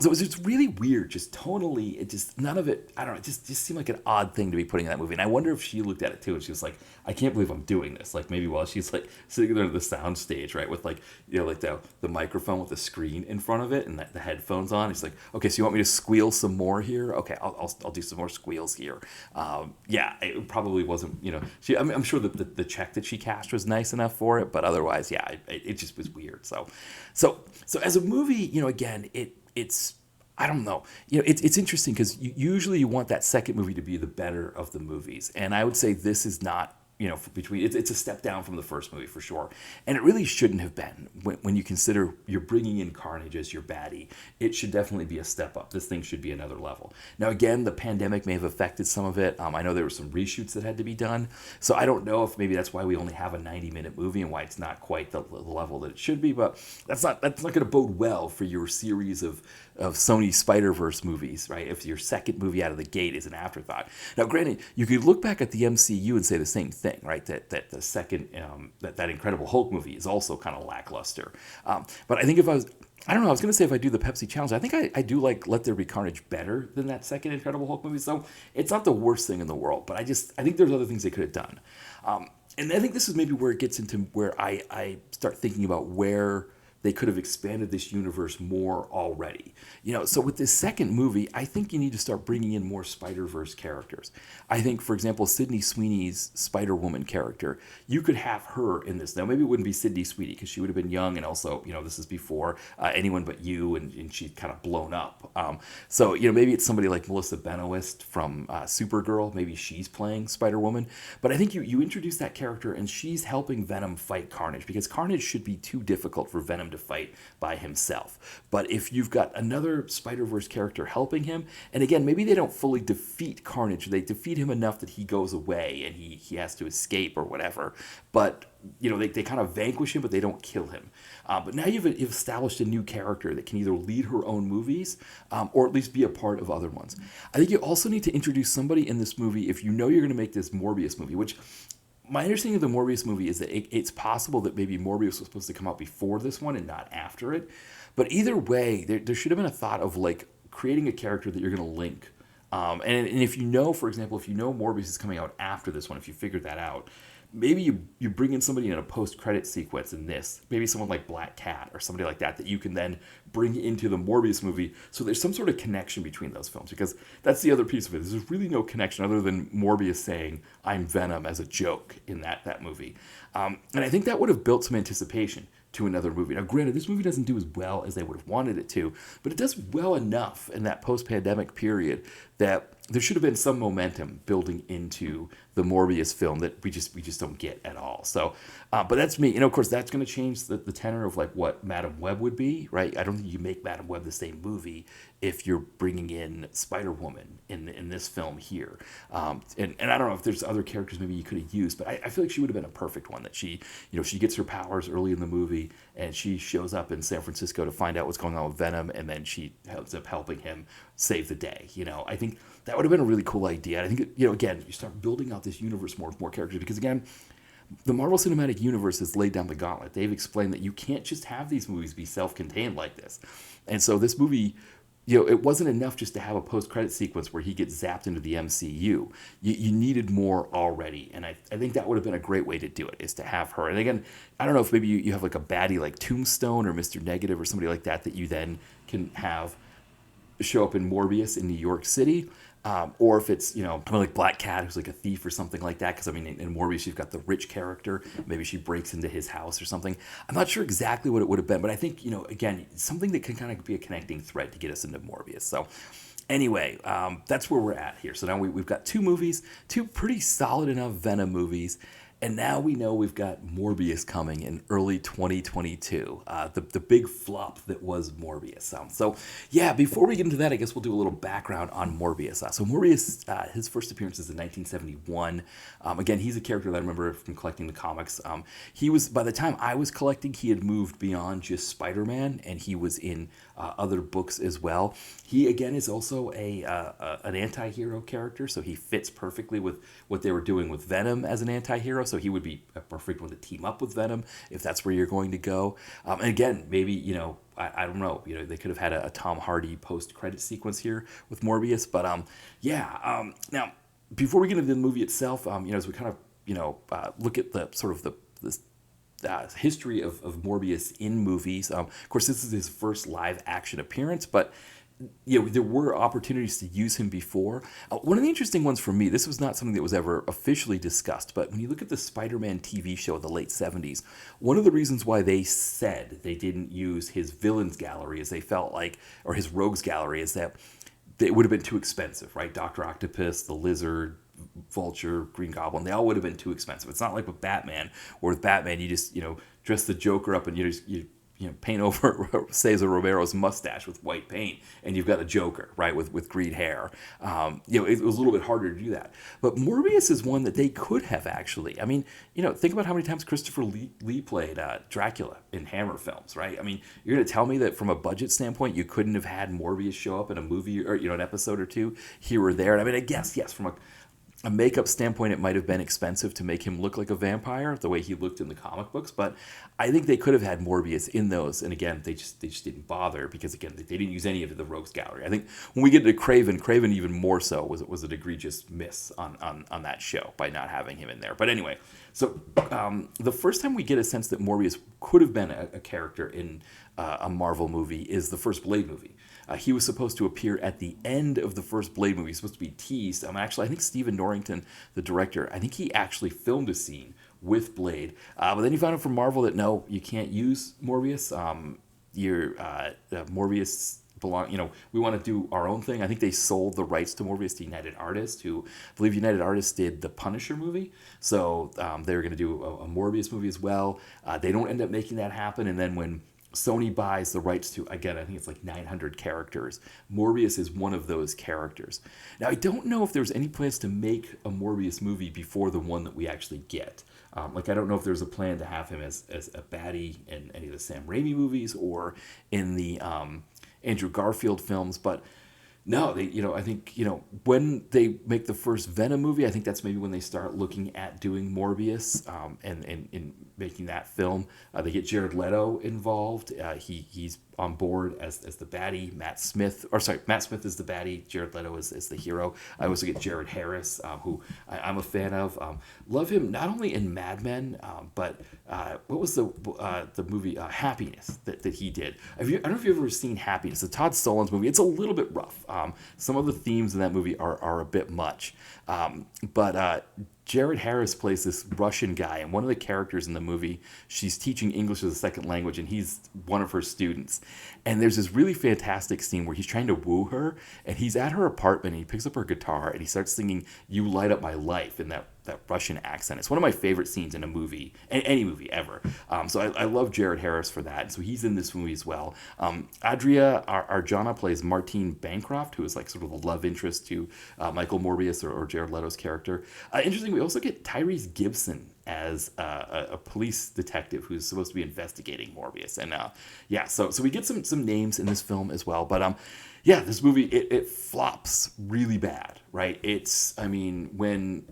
it was just really weird, just tonally. It just, none of it, I don't know, it just seemed like an odd thing to be putting in that movie. And I wonder if she looked at it too, and she was like, I can't believe I'm doing this. Like maybe while she's like sitting there at the sound stage, right, with like, you know, like the microphone with the screen in front of it and the headphones on. It's like, okay, so you want me to squeal some more here? Okay, I'll do some more squeals here. Yeah, it probably wasn't, you know, I'm sure that the check that she cashed was nice enough for it, but otherwise, yeah, it just was weird. So as a movie, you know, again, it's I don't know. You know, it's interesting because usually you want that second movie to be the better of the movies, and I would say this is not. You know, it's a step down from the first movie for sure, and it really shouldn't have been. When you consider you're bringing in Carnage as your baddie, it should definitely be a step up. This thing should be another level. Now, again, the pandemic may have affected some of it. I know there were some reshoots that had to be done, so I don't know if maybe that's why we only have a 90-minute movie and why it's not quite the level that it should be. But that's not going to bode well for your series of Sony Spider-Verse movies, right? If your second movie out of the gate is an afterthought. Now, granted, you could look back at the MCU and say the same thing. Right, that the second that Incredible Hulk movie is also kind of lackluster. But I think I don't know, I was going to say if I do the Pepsi challenge, I think I do like Let There Be Carnage better than that second Incredible Hulk movie. So it's not the worst thing in the world, but I think there's other things they could have done. And I think this is maybe where it gets into where I start thinking about where they could have expanded this universe more already. You know, so with this second movie, I think you need to start bringing in more Spider-Verse characters. I think, for example, Sydney Sweeney's Spider-Woman character, you could have her in this. Now, maybe it wouldn't be Sydney Sweeney because she would have been young, and also, you know, this is before Anyone But You, and she'd kind of blown up. So, you know, maybe it's somebody like Melissa Benoist from Supergirl. Maybe she's playing Spider-Woman. But I think you introduce that character, and she's helping Venom fight Carnage, because Carnage should be too difficult for Venom to fight by himself. But if you've got another Spider-Verse character helping him, and again, maybe they don't fully defeat Carnage, they defeat him enough that he goes away and he has to escape or whatever, but you know, they kind of vanquish him, but they don't kill him. But now you've established a new character that can either lead her own movies or at least be a part of other ones. I think you also need to introduce somebody in this movie, if you know you're going to make this Morbius movie, which my understanding of the Morbius movie is that it's possible that maybe Morbius was supposed to come out before this one and not after it. But either way, there should have been a thought of like creating a character that you're going to link. And if you know, for example, if you know Morbius is coming out after this one, if you figured that out, maybe you bring in somebody in a post-credit sequence in this, maybe someone like Black Cat or somebody like that you can then bring into the Morbius movie, so there's some sort of connection between those films, because that's the other piece of it. There's really no connection other than Morbius saying, I'm Venom, as a joke in that movie. And I think that would have built some anticipation to another movie. Now, granted, this movie doesn't do as well as they would have wanted it to, but it does well enough in that post-pandemic period that there should have been some momentum building into the Morbius film that we just don't get at all. So, but that's me. Of course, that's going to change the tenor of like what Madam Web would be, right? I don't think you make Madam Web the same movie if you're bringing in Spider-Woman in this film here. And I don't know if there's other characters maybe you could have used, but I feel like she would have been a perfect one. That she gets her powers early in the movie, and she shows up in San Francisco to find out what's going on with Venom, and then she ends up helping him save the day. I think that would have been a really cool idea. I think, again, you start building out this universe more with more characters, because again, the Marvel Cinematic Universe has laid down the gauntlet. They've explained that you can't just have these movies be self-contained like this. And so this movie, it wasn't enough just to have a post-credit sequence where he gets zapped into the MCU. You needed more already. And I think that would have been a great way to do it, is to have her. And again, I don't know if maybe you have like a baddie like Tombstone or Mr. Negative or somebody like that you then can have show up in Morbius in New York City. Or if it's, like Black Cat, who's like a thief or something like that. Because, I mean, in Morbius, you've got the rich character. Maybe she breaks into his house or something. I'm not sure exactly what it would have been. But I think, again, something that can kind of be a connecting thread to get us into Morbius. So, anyway, that's where we're at here. So now we've got two movies, two pretty solid enough Venom movies. And now we know we've got Morbius coming in early 2022, the big flop that was Morbius. So yeah, before we get into that, I guess we'll do a little background on Morbius. So Morbius, his first appearance is in 1971. Again, he's a character that I remember from collecting the comics. He was, by the time I was collecting, he had moved beyond just Spider-Man, and he was in other books as well. He, again, is also an anti-hero character, so he fits perfectly with what they were doing with Venom as an anti-hero. So he would be a perfect one to team up with Venom if that's where you're going to go. And again, maybe, I don't know, they could have had a Tom Hardy post-credit sequence here with Morbius. But now, before we get into the movie itself, as we kind of, look at the sort of this history of Morbius in movies. Of course, this is his first live action appearance, but there were opportunities to use him before. One of the interesting ones for me, this was not something that was ever officially discussed, but when you look at the Spider-Man TV show of the late 70s, one of the reasons why they said they didn't use his villains gallery, as they felt like, or his rogues gallery, is that it would have been too expensive, right? Dr. Octopus, the Lizard, Vulture, Green Goblin, they all would have been too expensive. It's not like with Batman, where with Batman you just dress the Joker up and you paint over Cesar Romero's mustache with white paint, and you've got a Joker, right, with green hair. It was a little bit harder to do that. But Morbius is one that they could have actually. I mean, think about how many times Christopher Lee played Dracula in Hammer films, right? I mean, you're going to tell me that from a budget standpoint, you couldn't have had Morbius show up in a movie or an episode or two here or there. And I mean, I guess yes, from a makeup standpoint, it might have been expensive to make him look like a vampire the way he looked in the comic books, but I think they could have had Morbius in those. And again, they just didn't bother, because again, they didn't use any of the rogues gallery. I think when we get to Kraven even more so was an egregious miss on that show by not having him in there. But anyway, so the first time we get a sense that Morbius could have been a character in a Marvel movie is the first Blade movie. He was supposed to appear at the end of the first Blade movie. He was supposed to be teased. Actually, I think Stephen Norrington, the director, I think he actually filmed a scene with Blade. But then he found out from Marvel that no, you can't use Morbius. Morbius we want to do our own thing. I think they sold the rights to Morbius to United Artists, who I believe United Artists did the Punisher movie. So they were going to do a Morbius movie as well. They don't end up making that happen. And then when Sony buys the rights to, again, I think it's like 900 characters. Morbius is one of those characters. Now, I don't know if there's any plans to make a Morbius movie before the one that we actually get. I don't know if there's a plan to have him as a baddie in any of the Sam Raimi movies or in the Andrew Garfield films, but no, I think, when they make the first Venom movie, I think that's maybe when they start looking at doing Morbius and making that film. They get Jared Leto involved. He's on board as the baddie. Matt Smith is the baddie. Jared Leto is the hero. I also get Jared Harris, who I'm a fan of. Love him not only in Mad Men, but what was the movie Happiness that he did? I don't know if you've ever seen Happiness, the Todd Solondz movie. It's a little bit rough. Some of the themes in that movie are a bit much. But Jared Harris plays this Russian guy, and one of the characters in the movie, she's teaching English as a second language, and he's one of her students. And there's this really fantastic scene where he's trying to woo her, and he's at her apartment, and he picks up her guitar, and he starts singing "You Light Up My Life" in that Russian accent. It's one of my favorite scenes in a movie, any movie ever. So I love Jared Harris for that. So he's in this movie as well. Adria Arjona plays Martine Bancroft, who is like sort of the love interest to Michael Morbius or Jared Leto's character. Interesting, we also get Tyrese Gibson as a police detective who's supposed to be investigating Morbius. And yeah, so we get some names in this film as well. But yeah, this movie, it flops really bad, right? I mean, when,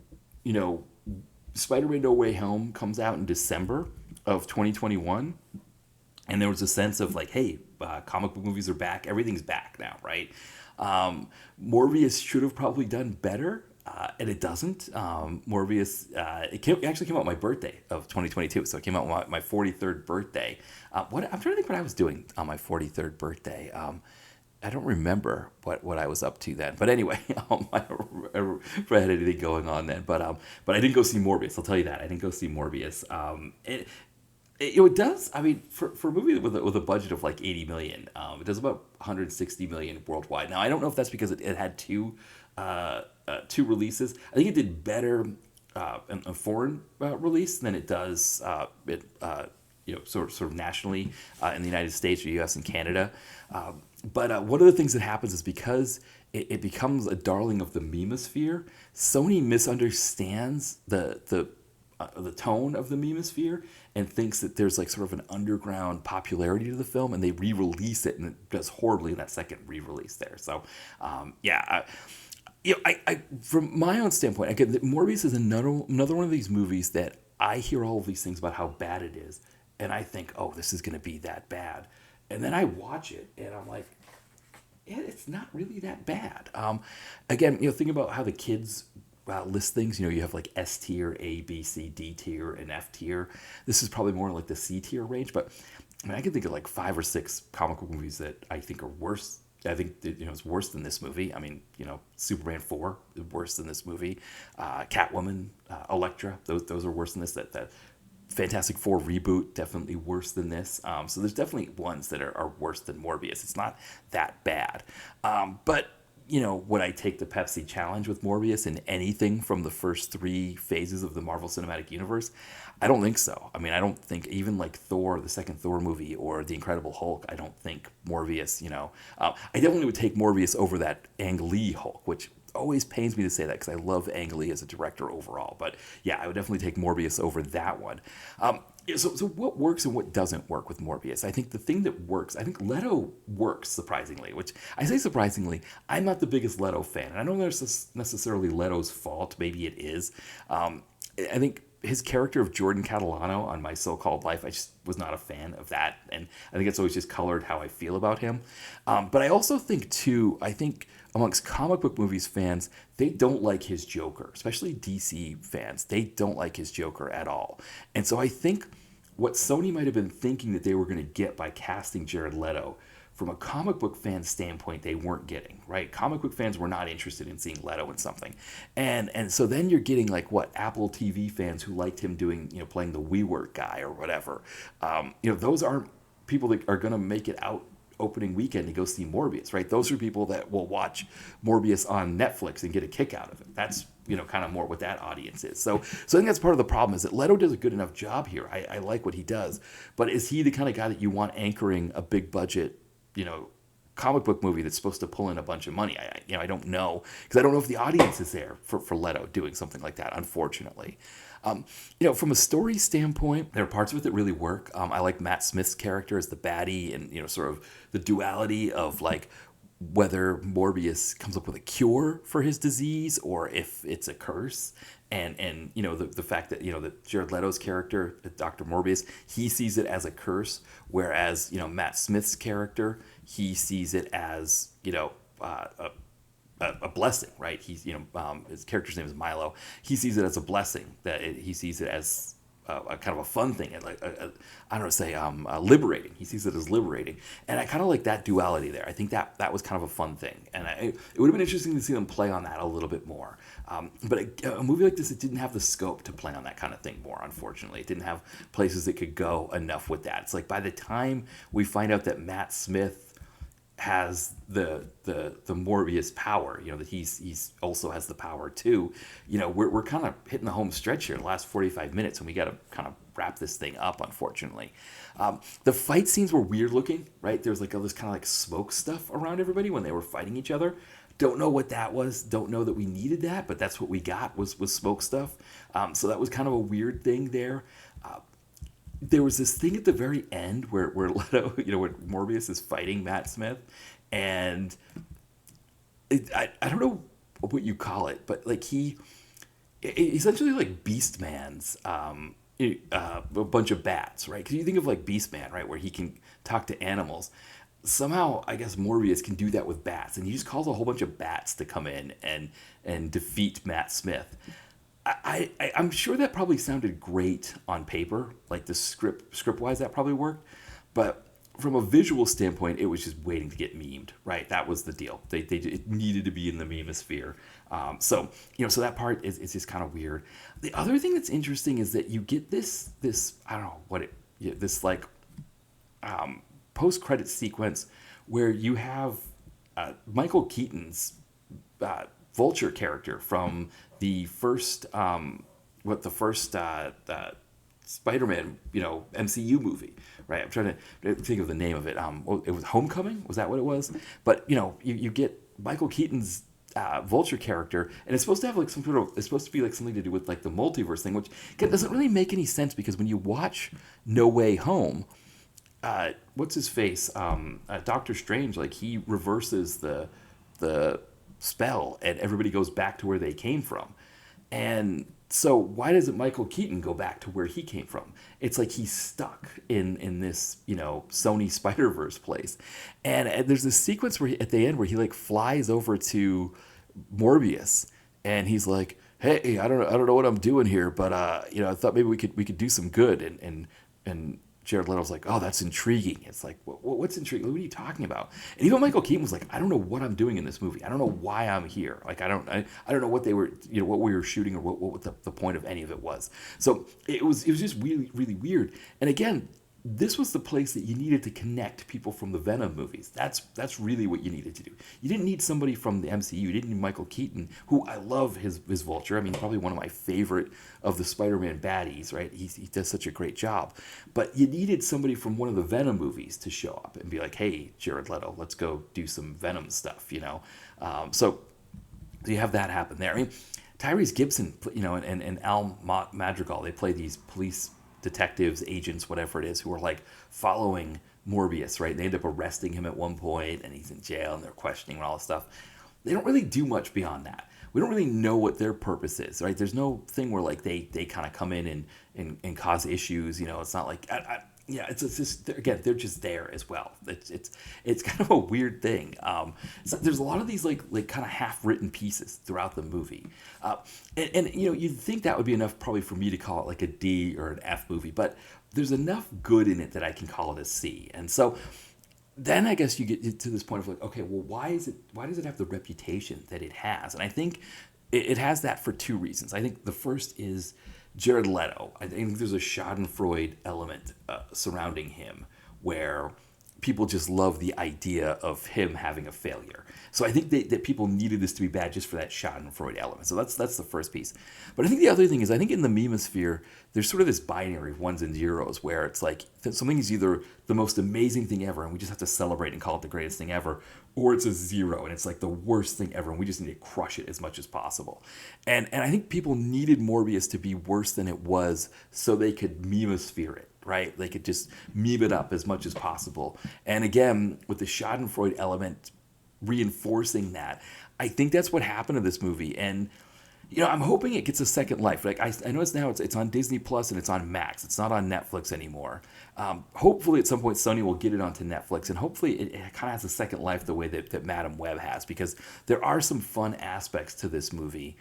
Spider-Man No Way Home comes out in December of 2021, and there was a sense of like, hey, comic book movies are back. Everything's back now, right? Morbius should have probably done better. And it doesn't. Morbius, it actually came out my birthday of 2022, so it came out on my 43rd birthday. I'm trying to think what I was doing on my 43rd birthday. I don't remember what I was up to then. But anyway, I don't had anything going on then. But I didn't go see Morbius. I'll tell you that. I didn't go see Morbius. It does. I mean, for a movie with a budget of like 80 million, it does about 160 million worldwide. Now I don't know if that's because it had two releases. I think it did better in a foreign release than it does sort of nationally in the United States or U.S. and Canada. But one of the things that happens is because it becomes a darling of the memosphere, Sony misunderstands the tone of the memosphere and thinks that there's like sort of an underground popularity to the film, and they re-release it, and it does horribly in that second re-release there. So, yeah. I from my own standpoint, again, Morbius is another one of these movies that I hear all of these things about how bad it is, and I think, oh, this is going to be that bad, and then I watch it, and I'm like, yeah, it's not really that bad. Again, think about how the kids list things. You have like S tier, A, B, C, D tier, and F tier. This is probably more like the C tier range, but I mean, I can think of like 5 or 6 comic book movies that I think are worse. I think it's worse than this movie. I mean, Superman 4 is worse than this movie. Catwoman, Elektra, those are worse than this. That Fantastic Four reboot, definitely worse than this. So there's definitely ones that are worse than Morbius. It's not that bad. But would I take the Pepsi challenge with Morbius in anything from the first 3 phases of the Marvel Cinematic Universe? I don't think so. I mean, I don't think even like Thor, the second Thor movie, or The Incredible Hulk, I don't think Morbius, I definitely would take Morbius over that Ang Lee Hulk, which always pains me to say that because I love Ang Lee as a director overall. But yeah, I would definitely take Morbius over that one. So what works and what doesn't work with Morbius? I think the thing that works, I think Leto works surprisingly, which I say surprisingly, I'm not the biggest Leto fan. And I don't know if it's necessarily Leto's fault. Maybe it is. I think his character of Jordan Catalano on My So-Called Life, I just was not a fan of that. And I think it's always just colored how I feel about him. But I also think, too, amongst comic book movies fans, they don't like his Joker, especially DC fans. They don't like his Joker at all. And so I think what Sony might have been thinking that they were going to get by casting Jared Leto, from a comic book fan standpoint, they weren't getting, right? Comic book fans were not interested in seeing Leto in something. And so then you're getting like Apple TV fans who liked him doing, playing the WeWork guy or whatever. Those aren't people that are going to make it out opening weekend to go see Morbius, right? Those are people that will watch Morbius on Netflix and get a kick out of it. That's kind of more what that audience is. So I think that's part of the problem, is that Leto does a good enough job here. I like what he does, but is he the kind of guy that you want anchoring a big budget, comic book movie that's supposed to pull in a bunch of money? I don't know, because I don't know if the audience is there for Leto doing something like that, unfortunately. From a story standpoint, there are parts of it that really work. I like Matt Smith's character as the baddie, and sort of the duality of like whether Morbius comes up with a cure for his disease or if it's a curse. And the fact that that Jared Leto's character, Dr. Morbius, he sees it as a curse, whereas Matt Smith's character, he sees it as a blessing, right? He's his character's name is Milo. He sees it as a blessing, that he sees it as a kind of a fun thing, and like I don't know, say liberating. He sees it as liberating, and I kind of like that duality there. I think that was kind of a fun thing, and it would have been interesting to see them play on that a little bit more. But a movie like this, it didn't have the scope to play on that kind of thing more. Unfortunately, it didn't have places that could go enough with that. It's like by the time we find out that Matt Smith has the Morbius power, you know, that he's also has the power too, you know, we're kind of hitting the home stretch here in the last 45 minutes, and we got to kind of wrap this thing up, unfortunately. The fight scenes were weird looking, right? There was like all this kind of like smoke stuff around everybody when they were fighting each other. Don't know what that was. Don't know that we needed that, but that's what we got was smoke stuff. So that was kind of a weird thing there. There was this thing at the very end where Leto, you know, where Morbius is fighting Matt Smith, and I don't know what you call it, but like he essentially like Beast Man's a bunch of bats, right? Because you think of like Beast Man, right, where he can talk to animals. Somehow, I guess Morbius can do that with bats, and he just calls a whole bunch of bats to come in and defeat Matt Smith. I'm sure that probably sounded great on paper, like the script wise that probably worked, but from a visual standpoint, it was just waiting to get memed, right? That was the deal. It needed to be in the memosphere. So you know, so that part is just kind of weird. The other thing that's interesting is that you get this I don't know what this like post credit sequence where you have Michael Keaton's Vulture character from the first Spider-Man, you know, MCU movie, right? I'm trying to think of the name of it. It was Homecoming, was that what it was? But you know, you get Michael Keaton's Vulture character, and it's supposed to have like some sort of, it's supposed to be like something to do with like the multiverse thing, which again, doesn't really make any sense because when you watch No Way Home, what's his face, Doctor Strange, like he reverses the spell and everybody goes back to where they came from. And so why doesn't Michael Keaton go back to where he came from? It's like he's stuck in this, you know, Sony Spider-Verse place. And there's this sequence where at the end where he like flies over to Morbius and he's like, "Hey, I don't know what I'm doing here, but you know, I thought maybe we could do some good." And Jared Leto's like, "Oh, that's intriguing." It's like, what's intriguing? What are you talking about? And even Michael Keaton was like, "I don't know what I'm doing in this movie. I don't know why I'm here. Like, I don't know what they were, you know, what we were shooting or what the point of any of it was." So it was just really, really weird. And again, this was the place that you needed to connect people from the Venom movies. That's really what you needed to do. You didn't need somebody from the MCU. You didn't need Michael Keaton, who I love his Vulture. I mean, probably one of my favorite of the Spider-Man baddies, right? He does such a great job. But you needed somebody from one of the Venom movies to show up and be like, "Hey, Jared Leto, let's go do some Venom stuff," you know? So you have that happen there. I mean, Tyrese Gibson, you know, and Al Madrigal, they play these police detectives, agents, whatever it is, who are like following Morbius, right? They end up arresting him at one point and he's in jail and they're questioning and all this stuff. They don't really do much beyond that. We don't really know what their purpose is, right? There's no thing where like they kind of come in and cause issues, you know. It's not like yeah, it's just, again, they're just there as well. It's kind of a weird thing. So there's a lot of these like kind of half-written pieces throughout the movie, and you know, you'd think that would be enough probably for me to call it like a D or an F movie, but there's enough good in it that I can call it a C. And so then I guess you get to this point of like, okay, well, why does it have the reputation that it has? And I think it has that for two reasons. I think the first is Jared Leto. I think there's a Schadenfreude element surrounding him where people just love the idea of him having a failure. So I think that people needed this to be bad just for that Schadenfreude element. So that's the first piece. But I think the other thing is, I think in the memosphere, there's sort of this binary of ones and zeros where it's like something is either the most amazing thing ever and we just have to celebrate and call it the greatest thing ever, or it's a zero and it's like the worst thing ever and we just need to crush it as much as possible. And I think people needed Morbius to be worse than it was so they could memosphere it. Right? They could just meme it up as much as possible. And again, with the Schadenfreude element reinforcing that, I think that's what happened to this movie. And, you know, I'm hoping it gets a second life. Like I know it's on Disney Plus and it's on Max. It's not on Netflix anymore. Hopefully at some point Sony will get it onto Netflix, and hopefully it kind of has a second life the way that Madam Web has, because there are some fun aspects to this movie.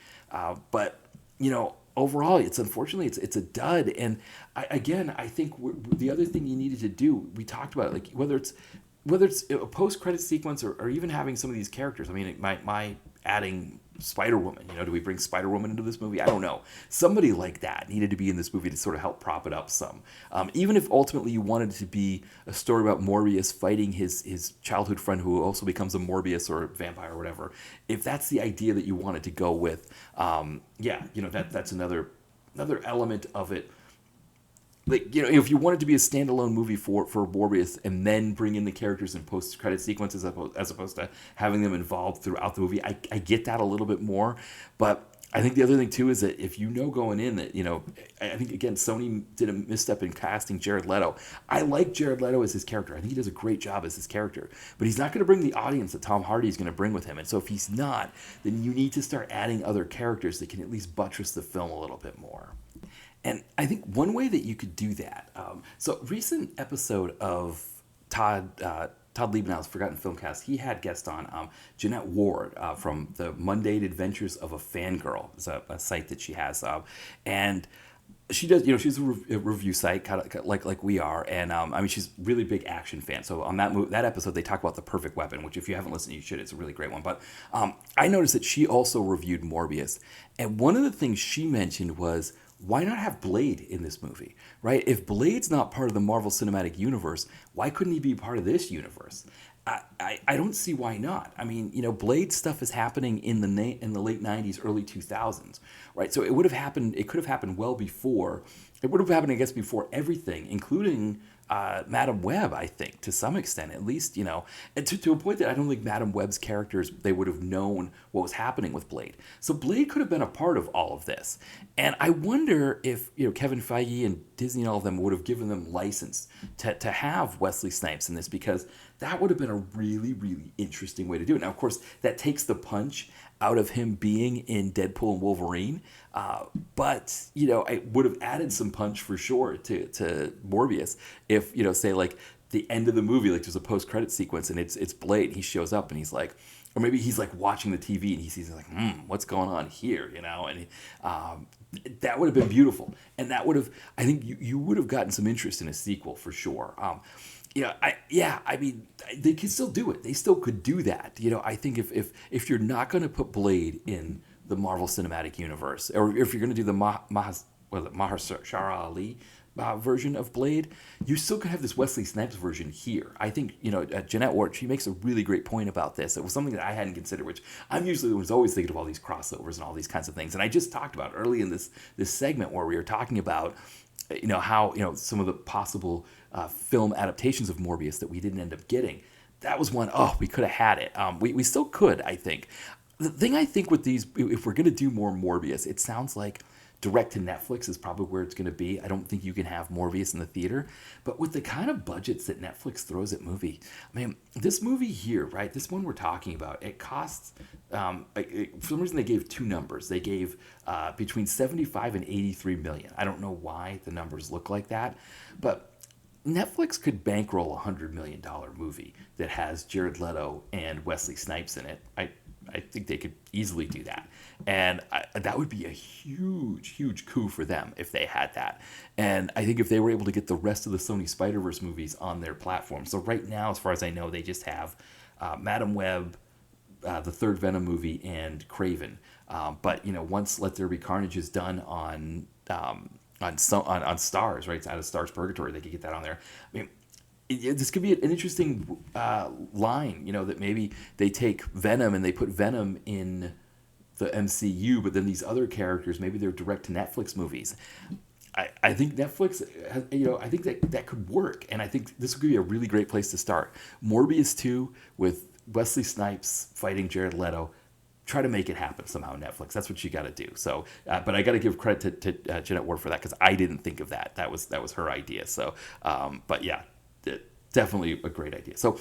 But, you know, overall, it's unfortunately it's a dud. And I think the other thing you needed to do, we talked about it, like whether it's a post credit sequence or even having some of these characters. I mean, my adding Spider Woman. Do we bring Spider Woman into this movie? I don't know. Somebody like that needed to be in this movie to sort of help prop it up some. Even if ultimately you wanted it to be a story about Morbius fighting his childhood friend who also becomes a Morbius or a vampire or whatever. If that's the idea that you wanted to go with, that's another element of it. Like, if you wanted to be a standalone movie for Morbius and then bring in the characters in post-credit sequences as opposed to having them involved throughout the movie, I get that a little bit more. But I think the other thing, too, is that if going in that, I think, again, Sony did a misstep in casting Jared Leto. I like Jared Leto as his character. I think he does a great job as his character. But he's not going to bring the audience that Tom Hardy is going to bring with him. And so if he's not, then you need to start adding other characters that can at least buttress the film a little bit more. And I think one way that you could do that, so recent episode of Todd Liebenau's Forgotten Filmcast, he had guest on Jeanette Ward from the Mundane Adventures of a Fangirl. It's a site that she has, and she does, she's a review site, kind of like we are, and she's a really big action fan. So on that episode, they talk about The Perfect Weapon, which if you haven't listened, you should. It's a really great one. But I noticed that she also reviewed Morbius, and one of the things she mentioned was, why not have Blade in this movie, right? If Blade's not part of the Marvel Cinematic Universe, why couldn't he be part of this universe? I don't see why not. I mean, Blade stuff is happening in the late 90s, early 2000s, right? So it would have happened, it could have happened well before, it would have happened, I guess, before everything, including Madam Web, I think, to some extent, at least, and to a point that I don't think Madam Web's characters, they would have known what was happening with Blade. So Blade could have been a part of all of this. And I wonder if, Kevin Feige and Disney and all of them would have given them license to have Wesley Snipes in this, because that would have been a really, really interesting way to do it. Now, of course, that takes the punch out of him being in Deadpool and Wolverine. But, I would have added some punch for sure to Morbius if, say like the end of the movie, like there's a post-credit sequence and it's Blade. He shows up and he's like, or maybe he's like watching the TV and he sees like, what's going on here, and that would have been beautiful. And that would have, I think you would have gotten some interest in a sequel for sure. I mean, they could still do it. They still could do that. I think if you're not going to put Blade in the Marvel Cinematic Universe, or if you're going to do the Mahershala Ali version of Blade, you still could have this Wesley Snipes version here. I think, Jeanette Ward, she makes a really great point about this. It was something that I hadn't considered, which I'm usually was always thinking of all these crossovers and all these kinds of things. And I just talked about early in this segment where we were talking about how some of the possible film adaptations of Morbius that we didn't end up getting. That was one, we could have had it. We still could, I think. The thing I think with these, if we're going to do more Morbius, it sounds like direct to Netflix is probably where it's going to be. I don't think you can have Morbius in the theater. But with the kind of budgets that Netflix throws at movie, I mean, this movie here, right, this one we're talking about, it costs, for some reason they gave two numbers. They gave between 75 and 83 million. I don't know why the numbers look like that, but Netflix could bankroll a $100 million movie that has Jared Leto and Wesley Snipes in it. I think they could easily do that. And that would be a huge, huge coup for them if they had that. And I think if they were able to get the rest of the Sony Spider-Verse movies on their platform. So right now, as far as I know, they just have Madam Web, the third Venom movie, and Kraven. But, once Let There Be Carnage is done on Stars, right? It's out of Stars Purgatory. They could get that on there. I mean, this could be an interesting line, that maybe they take Venom and they put Venom in the MCU, but then these other characters, maybe they're direct to Netflix movies. I think Netflix, I think that could work, and I think this would be a really great place to start. Morbius 2 with Wesley Snipes fighting Jared Leto. Try to make it happen somehow, Netflix. That's what you got to do. So, but I got to give credit to Jeanette Ward for that, because I didn't think of that. That was her idea. So, but yeah. Definitely a great idea. So,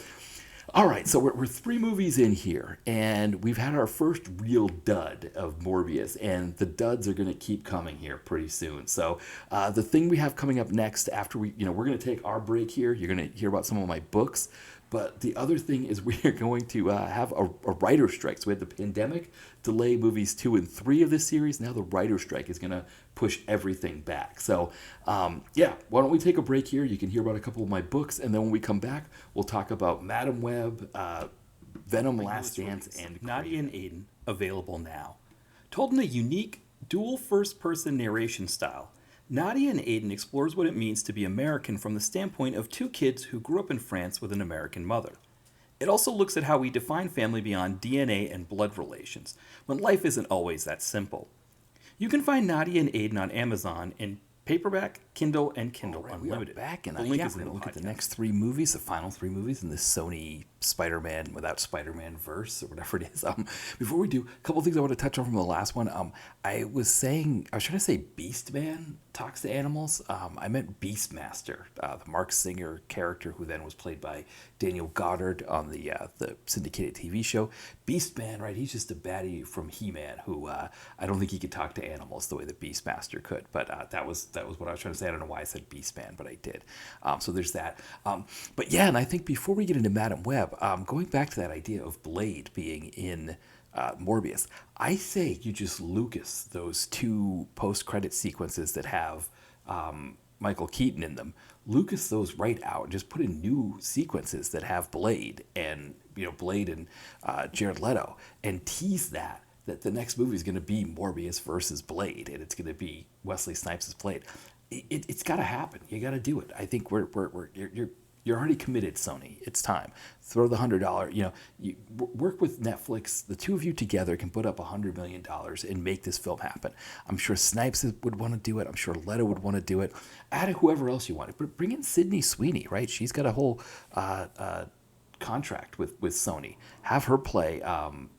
all right, so we're 3 movies in here, and we've had our first real dud of Morbius, and the duds are going to keep coming here pretty soon. So the thing we have coming up next after we're going to take our break here, you're going to hear about some of my books, But the other thing is we are going to have a writer strike. So we had the pandemic delay movies 2 and 3 of this series. Now the writer strike is going to push everything back. So yeah, why don't we take a break here? You can hear about a couple of my books, and then when we come back, we'll talk about Madam Web, Venom, Last Dance, and Nadia and Aiden, available now. Told in a unique, dual first-person narration style, Nadia and Aiden explores what it means to be American from the standpoint of two kids who grew up in France with an American mother. It also looks at how we define family beyond DNA and blood relations, when life isn't always that simple. You can find Nadia and Aiden on Amazon in paperback, Kindle, and Kindle Unlimited. We are back, and The link yeah, is we're in going the to look at the podcast. next 3 movies, the final 3 movies in the Sony Spider-Man without Spider-Man verse, or whatever it is. Before we do, a couple of things I want to touch on from the last one. I was trying to say Beast Man talks to animals. I meant Beastmaster, the Mark Singer character who then was played by Daniel Goddard on the syndicated TV show. Beastman, right? He's just a baddie from He-Man who I don't think he could talk to animals the way that Beastmaster could. But that was what I was trying to say. I don't know why I said Beastman, but I did. So there's that. But yeah, and I think before we get into Madam Web, going back to that idea of Blade being in Morbius, I say you just Lucas those 2 post-credit sequences that have Michael Keaton in them. Lucas those right out. Just put in new sequences that have Blade and Blade and Jared Leto, and tease that the next movie is going to be Morbius versus Blade, and it's going to be Wesley Snipes' Blade. It's got to happen. You got to do it. I think you're already committed, Sony. It's time. Throw the $100. You work with Netflix. The 2 of you together can put up $100 million and make this film happen. I'm sure Snipes would want to do it. I'm sure Leto would want to do it. Add whoever else you want. But bring in Sydney Sweeney, right? She's got a whole contract with Sony. Have her play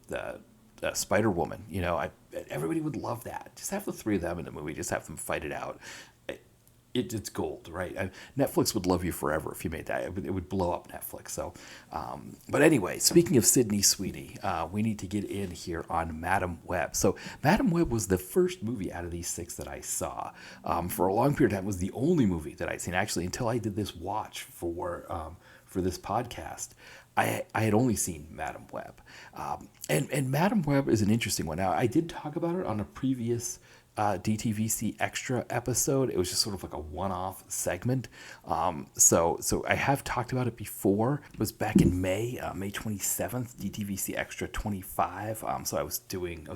the Spider-Woman. Everybody would love that. Just have the 3 of them in the movie. Just have them fight it out. It's gold, right? Netflix would love you forever if you made that. It would blow up Netflix. So, but anyway, speaking of Sydney Sweeney, we need to get in here on Madam Web. So, Madam Web was the first movie out of these 6 that I saw. For a long period of time, it was the only movie that I'd seen, actually, until I did this watch for this podcast. I had only seen Madam Web. And Madam Web is an interesting one. Now, I did talk about it on a previous DTVC Extra episode. It was just sort of like a one-off segment. So I have talked about it before. It was back in May 27th, DTVC Extra 25. So I was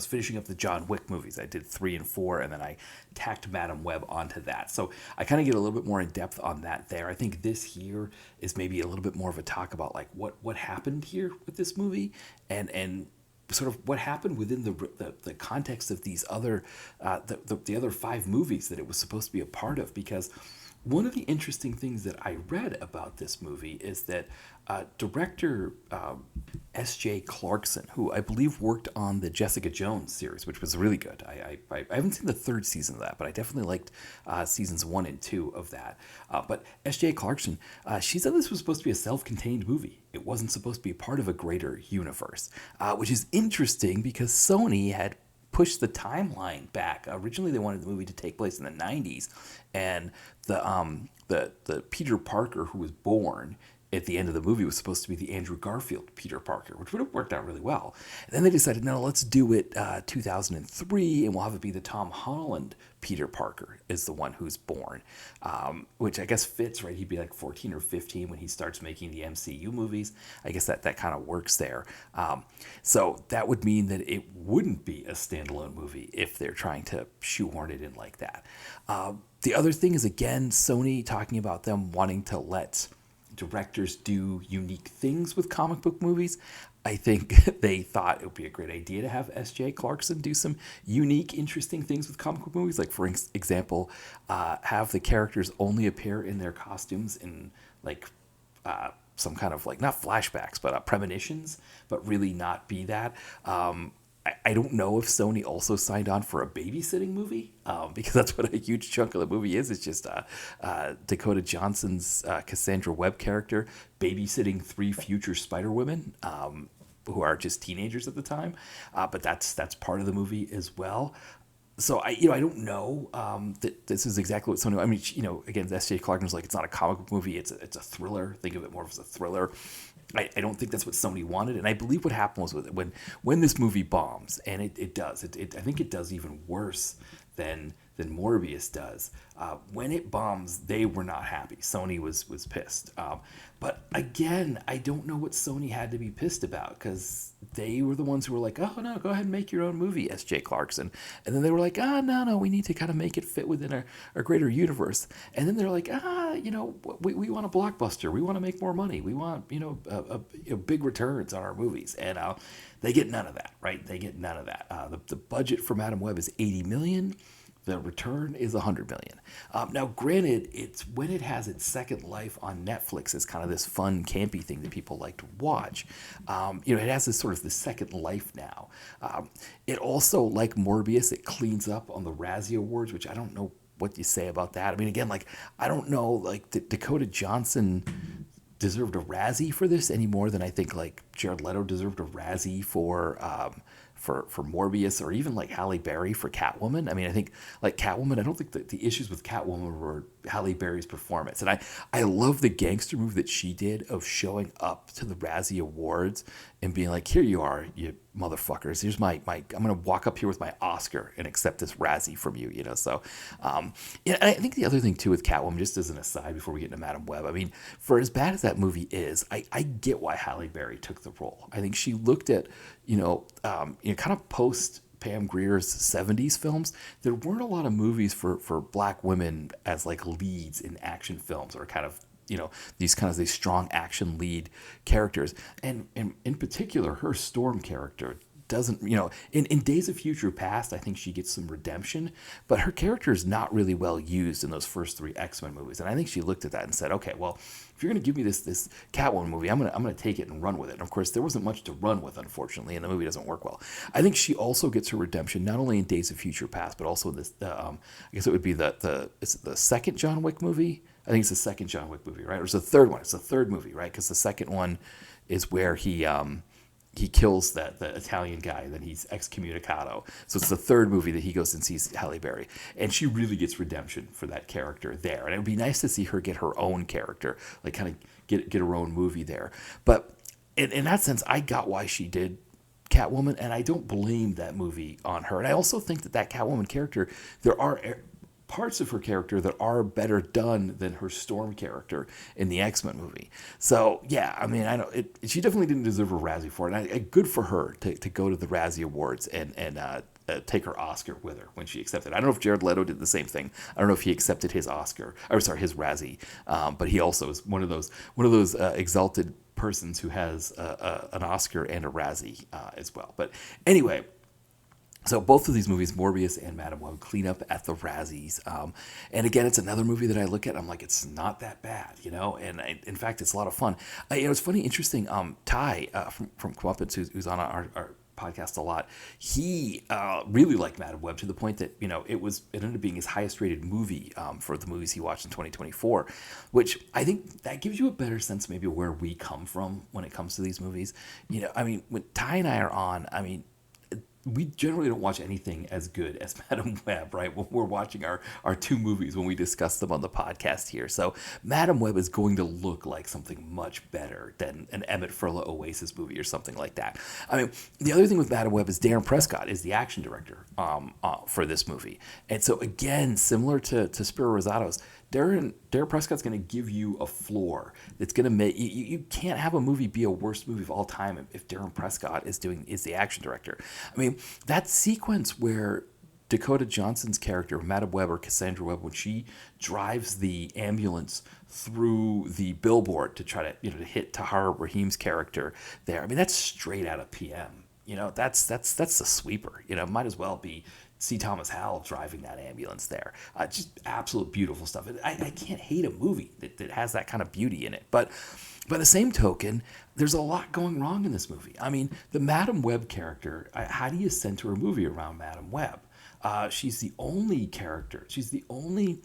finishing up the John Wick movies. I did 3 and 4, and then I tacked Madam Web onto that. So I kind of get a little bit more in depth on that there. I think this here is maybe a little bit more of a talk about like what happened here with this movie and sort of what happened within the context of these other the other 5 movies that it was supposed to be a part of. Because one of the interesting things that I read about this movie is that director S.J. Clarkson, who I believe worked on the Jessica Jones series, which was really good. I haven't seen the 3rd season of that, but I definitely liked seasons 1 and 2 of that. But S.J. Clarkson, she said this was supposed to be a self-contained movie. It wasn't supposed to be part of a greater universe, which is interesting because Sony had pushed the timeline back. Originally, they wanted the movie to take place in the 90s, and the Peter Parker who was born at the end of the movie was supposed to be the Andrew Garfield Peter Parker, which would have worked out really well. And then they decided, no, let's do it 2003, and we'll have it be the Tom Holland Peter Parker is the one who's born, which I guess fits, right? He'd be like 14 or 15 when he starts making the MCU movies. I guess that kind of works there. So that would mean that it wouldn't be a standalone movie if they're trying to shoehorn it in like that. The other thing is, again, Sony talking about them wanting to let directors do unique things with comic book movies. I think they thought it would be a great idea to have S.J. Clarkson do some unique, interesting things with comic book movies. Like, for example, have the characters only appear in their costumes in, like, some kind of, like, not flashbacks, but premonitions, but really not be that. I don't know if Sony also signed on for a babysitting movie, because that's what a huge chunk of the movie is. It's just Dakota Johnson's Cassandra Webb character babysitting 3 future Spider-Women who are just teenagers at the time. But that's part of the movie as well. So I don't know that this is exactly what Sony. I mean, again, S.J. Clarkson was like, it's not a comic book movie. It's a thriller. Think of it more as a thriller. I don't think that's what Sony wanted, and I believe what happened was with it, when this movie bombs, and it does, I think it does even worse than Morbius does. When it bombs, they were not happy. Sony was pissed. But again, I don't know what Sony had to be pissed about, because they were the ones who were like, oh no, go ahead and make your own movie, S.J. Clarkson. And then they were like, no, we need to kind of make it fit within our greater universe. And then they're like, we want a blockbuster. We want to make more money. We want, big returns on our movies. And they get none of that, right? They get none of that. The budget for Madam Web is $80 million. The return is $100 million. Now, granted, it's when it has its second life on Netflix as kind of this fun, campy thing that people like to watch. It has this sort of the second life now. It also, like Morbius, it cleans up on the Razzie Awards, which I don't know what you say about that. I mean, again, I don't know, Dakota Johnson deserved a Razzie for this any more than I think Jared Leto deserved a Razzie for Morbius, or even Halle Berry for Catwoman. I mean, I think Catwoman, I don't think that the issues with Catwoman were Halle Berry's performance. And I love the gangster move that she did of showing up to the Razzie Awards and being like, here you are, you motherfuckers. Here's my I'm going to walk up here with my Oscar and accept this Razzie from you, So, and I think the other thing too with Catwoman, just as an aside before we get into Madam Web, I mean, for as bad as that movie is, I get why Halle Berry took the role. I think she looked at, kind of post Pam Grier's 70s films, there weren't a lot of movies for black women as leads in action films, or kind of these strong action lead characters. And in particular, her Storm character doesn't, in Days of Future Past, I think she gets some redemption, but her character is not really well used in those first three X-Men movies. And I think she looked at that and said, okay, well, if you're going to give me this Catwoman movie, I'm going to take it and run with it. And of course, there wasn't much to run with, unfortunately, and the movie doesn't work well. I think she also gets her redemption not only in Days of Future Past, but also in this. I guess it would be the second John Wick movie. I think it's the second John Wick movie, right? Or it's the third one. It's the third movie, right? Because the second one is where he kills the Italian guy, then he's excommunicado. So it's the third movie that he goes and sees Halle Berry. And she really gets redemption for that character there. And it would be nice to see her get her own character, kind of get her own movie there. But in that sense, I got why she did Catwoman, and I don't blame that movie on her. And I also think that Catwoman character, there are parts of her character that are better done than her Storm character in the X-Men movie. So yeah, I mean, I know she definitely didn't deserve a Razzie for it. And good for her to go to the Razzie Awards and take her Oscar with her when she accepted. I don't know if Jared Leto did the same thing. I don't know if he accepted his Oscar, his Razzie, but he also is one of those exalted persons who has an Oscar and a Razzie as well. But anyway. So both of these movies, Morbius and Madam Web, clean up at the Razzies. And again, it's another movie that I look at, I'm like, it's not that bad, And in fact, it's a lot of fun. It's funny, interesting. Ty from Comeuppance, who's on our podcast a lot, he really liked Madam Web to the point that it ended up being his highest rated movie for the movies he watched in 2024, which I think that gives you a better sense maybe of where we come from when it comes to these movies. I mean, when Ty and I are on, I mean, we generally don't watch anything as good as Madam Web, right? When we're watching our two movies when we discuss them on the podcast here. So Madam Web is going to look like something much better than an Emmett Furla Oasis movie or something like that. I mean, the other thing with Madam Web is Darren Prescott is the action director for this movie. And so again, similar to Spiro Rosato's, Darren Prescott's going to give you a floor that's going to make you can't have a movie be a worst movie of all time if Darren Prescott is the action director. I mean, that sequence where Dakota Johnson's character, Madam Web or Cassandra Webb, when she drives the ambulance through the billboard to try to to hit Tahar Rahim's character there. I mean, that's straight out of PM. That's the sweeper. Might as well be C. Thomas Howell driving that ambulance there. Just absolute beautiful stuff. I can't hate a movie that has that kind of beauty in it. But by the same token, there's a lot going wrong in this movie. I mean, the Madam Web character, how do you center a movie around Madam Web? She's the only character. She's the only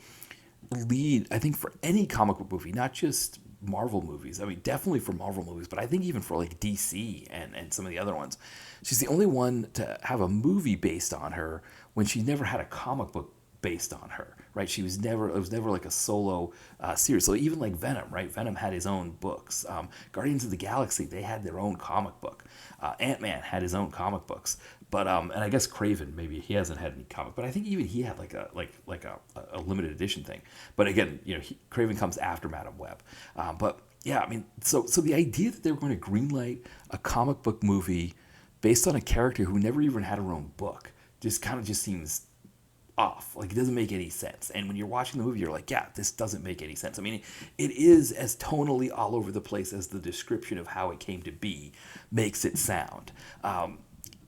lead, I think, for any comic book movie, not just Marvel movies. I mean, definitely for Marvel movies, but I think even for DC and some of the other ones. She's the only one to have a movie based on her when she never had a comic book based on her, right? It was never like a solo series. So even like Venom, right? Venom had his own books. Guardians of the Galaxy, they had their own comic book. Ant-Man had his own comic books. But and I guess Kraven, maybe he hasn't had any comic, but I think even he had like a limited edition thing. But again, Kraven comes after Madam Web. But yeah, I mean, so the idea that they were going to greenlight a comic book movie based on a character who never even had her own book just seems off. Like, it doesn't make any sense. And when you're watching the movie, you're like, yeah, this doesn't make any sense. I mean, it is as tonally all over the place as the description of how it came to be makes it sound.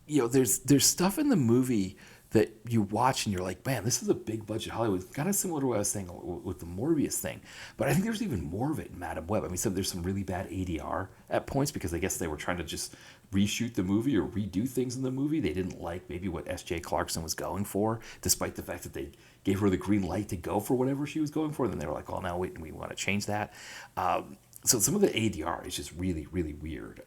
There's stuff in the movie that you watch and you're like, man, this is a big budget Hollywood. Kind of similar to what I was saying with the Morbius thing. But I think there's even more of it in Madam Web. I mean, there's some really bad ADR at points because I guess they were trying to just reshoot the movie or redo things in the movie. They didn't like maybe what S.J. Clarkson was going for, despite the fact that they gave her the green light to go for whatever she was going for. And then they were like, oh, now wait, we want to change that. So some of the ADR is just really, really weird.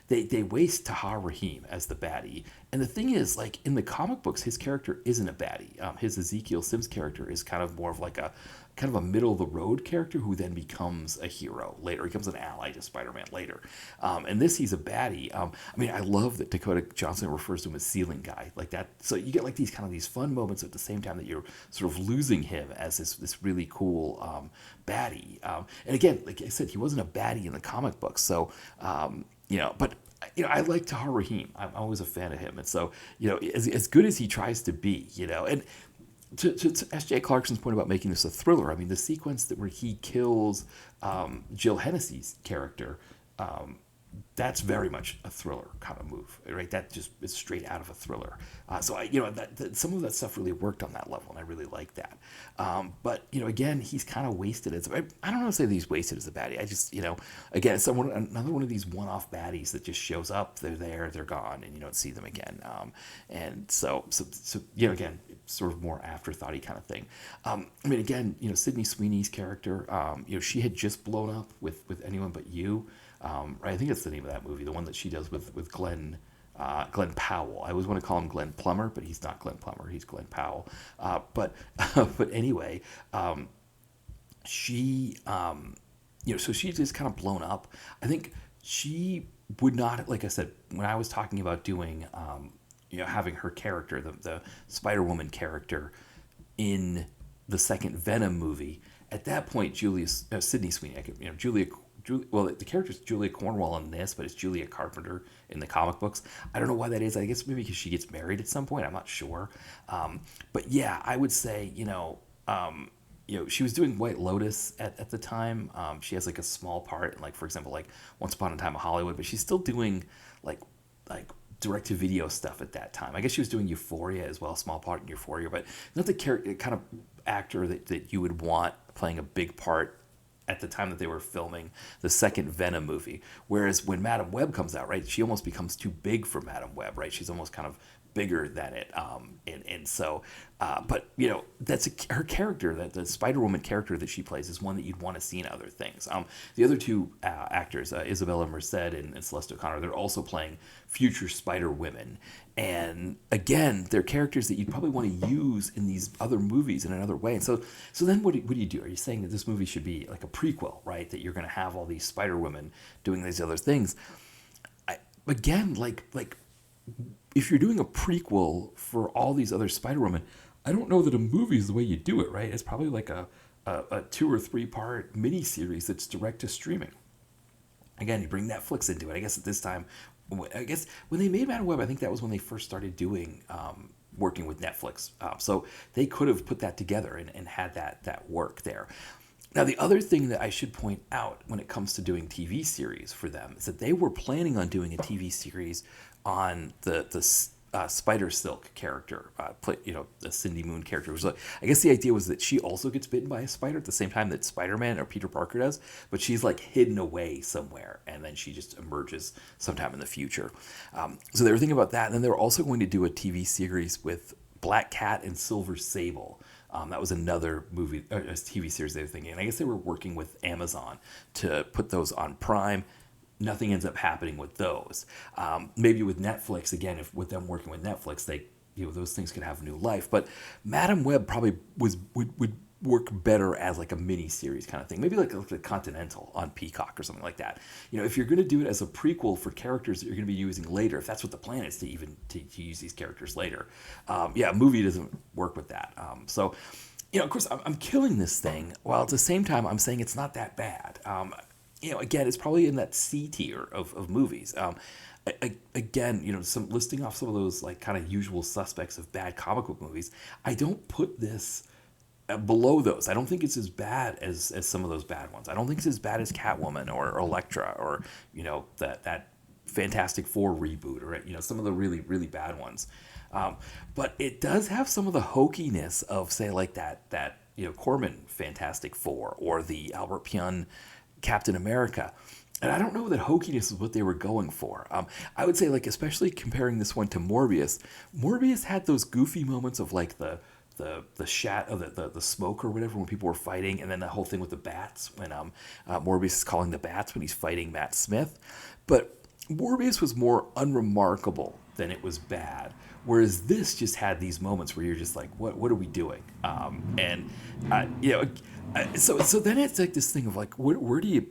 They waste Tahar Rahim as the baddie. And the thing is, like, in the comic books, his character isn't a baddie. His Ezekiel Sims character is kind of more of like a middle-of-the-road character who then becomes a hero later. He becomes an ally to Spider-Man later. And this, he's a baddie. I mean, I love that Dakota Johnson refers to him as Ceiling Guy. Like that. So you get like these fun moments at the same time that you're sort of losing him as this really cool baddie. And again, like I said, he wasn't a baddie in the comic books. So, but I like Tahar Rahim. I'm always a fan of him. And so, as good as he tries to be, and to S.J. Clarkson's point about making this a thriller, I mean, the sequence where he kills Jill Hennessy's character, that's very much a thriller kind of move, right? That just is straight out of a thriller. So some of that stuff really worked on that level, and I really like that. But again, he's kind of wasted as I don't know if say that he's wasted as a baddie. I just again, it's another one of these one-off baddies that just shows up. They're there, they're gone, and you don't see them again. And so again, it's sort of more afterthoughty kind of thing. I mean, again, Sydney Sweeney's character, she had just blown up with Anyone But You. I think it's the name of that movie, the one that she does with Glenn Powell. I always want to call him Glenn Plummer, but he's not Glenn Plummer. He's Glenn Powell. But anyway, she, so she's just kind of blown up. I think she would not, like I said, when I was talking about doing, having her character, the Spider-Woman character in the second Venom movie, at that point, Sydney Sweeney, the character's Julia Cornwall in this, but it's Julia Carpenter in the comic books. I don't know why that is. I guess maybe because she gets married at some point. I'm not sure. But yeah, I would say, she was doing White Lotus at the time. She has like a small part in, like, for example, like Once Upon a Time in Hollywood, but she's still doing like direct-to-video stuff at that time. I guess she was doing Euphoria as well, a small part in Euphoria, but not the kind of actor that you would want playing a big part at the time that they were filming the second Venom movie. Whereas when Madam Web comes out, right, she almost becomes too big for Madam Web, right? She's almost kind of bigger than it. But that's her character, that the Spider-Woman character that she plays is one that you'd want to see in other things. The other two actors, Isabella Merced and Celeste O'Connor, they're also playing future Spider-Women. And again, they're characters that you'd probably want to use in these other movies in another way. And so then what do you do? Are you saying that this movie should be like a prequel, right? That you're going to have all these Spider-Women doing these other things? Again, like if you're doing a prequel for all these other Spider-Women, I don't know that a movie is the way you do it, right? It's probably like a 2 or 3 part miniseries that's direct to streaming. Again, you bring Netflix into it. I guess at this time, when they made Madam Web, I think that was when they first started doing working with Netflix. So they could have put that together and had that work there. Now, the other thing that I should point out when it comes to doing TV series for them is that they were planning on doing a TV series on the Spider Silk character, the Cindy Moon character. I guess the idea was that she also gets bitten by a spider at the same time that Spider-Man or Peter Parker does, but she's like hidden away somewhere, and then she just emerges sometime in the future. So they were thinking about that, and then they were also going to do a TV series with Black Cat and Silver Sable. That was another movie, a TV series they were thinking. And I guess they were working with Amazon to put those on Prime. Nothing ends up happening with those. Maybe with Netflix, again, if with them working with Netflix, they those things could have new life. But Madam Web probably would work better as like a mini series kind of thing, maybe like a Continental on Peacock or something like that. If you're going to do it as a prequel for characters that you're going to be using later, if that's what the plan is to use these characters later, a movie doesn't work with that. So of course, I'm killing this thing while at the same time I'm saying it's not that bad. Again, it's probably in that C tier of movies. Again, some listing off some of those like kind of usual suspects of bad comic book movies. I don't put this below those. I don't think it's as bad as some of those bad ones. I don't think it's as bad as Catwoman or Elektra or that Fantastic Four reboot or some of the really really bad ones. But it does have some of the hokiness of say like that Corman Fantastic Four or the Albert Pyun Captain America. And I don't know that hokiness is what they were going for. I would say, like, especially comparing this one to Morbius, Morbius had those goofy moments of like the shat of the smoke or whatever when people were fighting, and then the whole thing with the bats when Morbius is calling the bats when he's fighting Matt Smith. But Morbius was more unremarkable than it was bad, whereas this just had these moments where you're just like, what are we doing? So then it's like this thing of like, where do you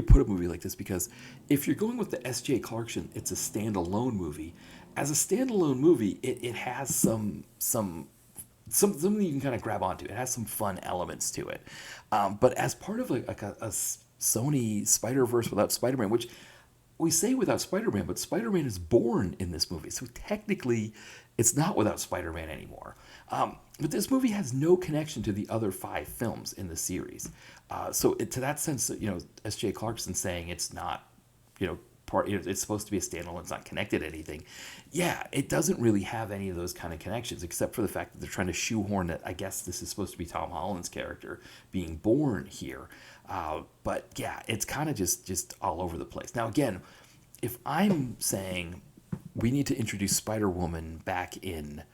put a movie like this? Because if you're going with the S.J. Clarkson, it's a standalone movie. As a standalone movie, it has something you can kind of grab onto. It has some fun elements to it. But as part of like a Sony Spider-Verse without Spider-Man, which we say without Spider-Man, but Spider-Man is born in this movie. So technically, it's not without Spider-Man anymore. But this movie has no connection to the other 5 films in the series. So to that sense, S.J. Clarkson saying it's not, it's supposed to be a standalone, it's not connected to anything. Yeah, it doesn't really have any of those kind of connections, except for the fact that they're trying to shoehorn that, I guess this is supposed to be Tom Holland's character being born here. But yeah, it's kind of just all over the place. Now, again, if I'm saying we need to introduce Spider-Woman back in,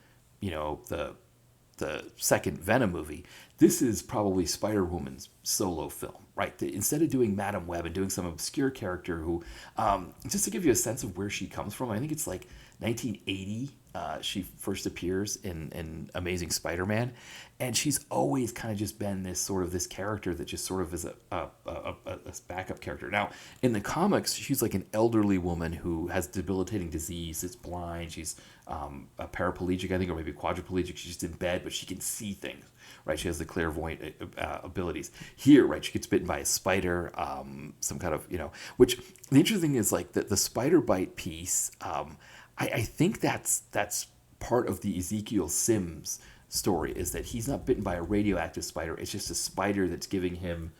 the second Venom movie, this is probably Spider-Woman's solo film, right? Instead of doing Madam Web and doing some obscure character who, just to give you a sense of where she comes from, I think it's like 1980. She first appears in Amazing Spider-Man, and she's always kind of just been this character that just sort of is a backup character. Now, in the comics, she's like an elderly woman who has debilitating disease, is blind, she's a paraplegic, I think, or maybe quadriplegic. She's just in bed, but she can see things, right? She has the clairvoyant abilities. Here, right, she gets bitten by a spider, some kind of, which the interesting thing is like the spider bite piece. I think that's part of the Ezekiel Sims story, is that he's not bitten by a radioactive spider. It's just a spider that's giving him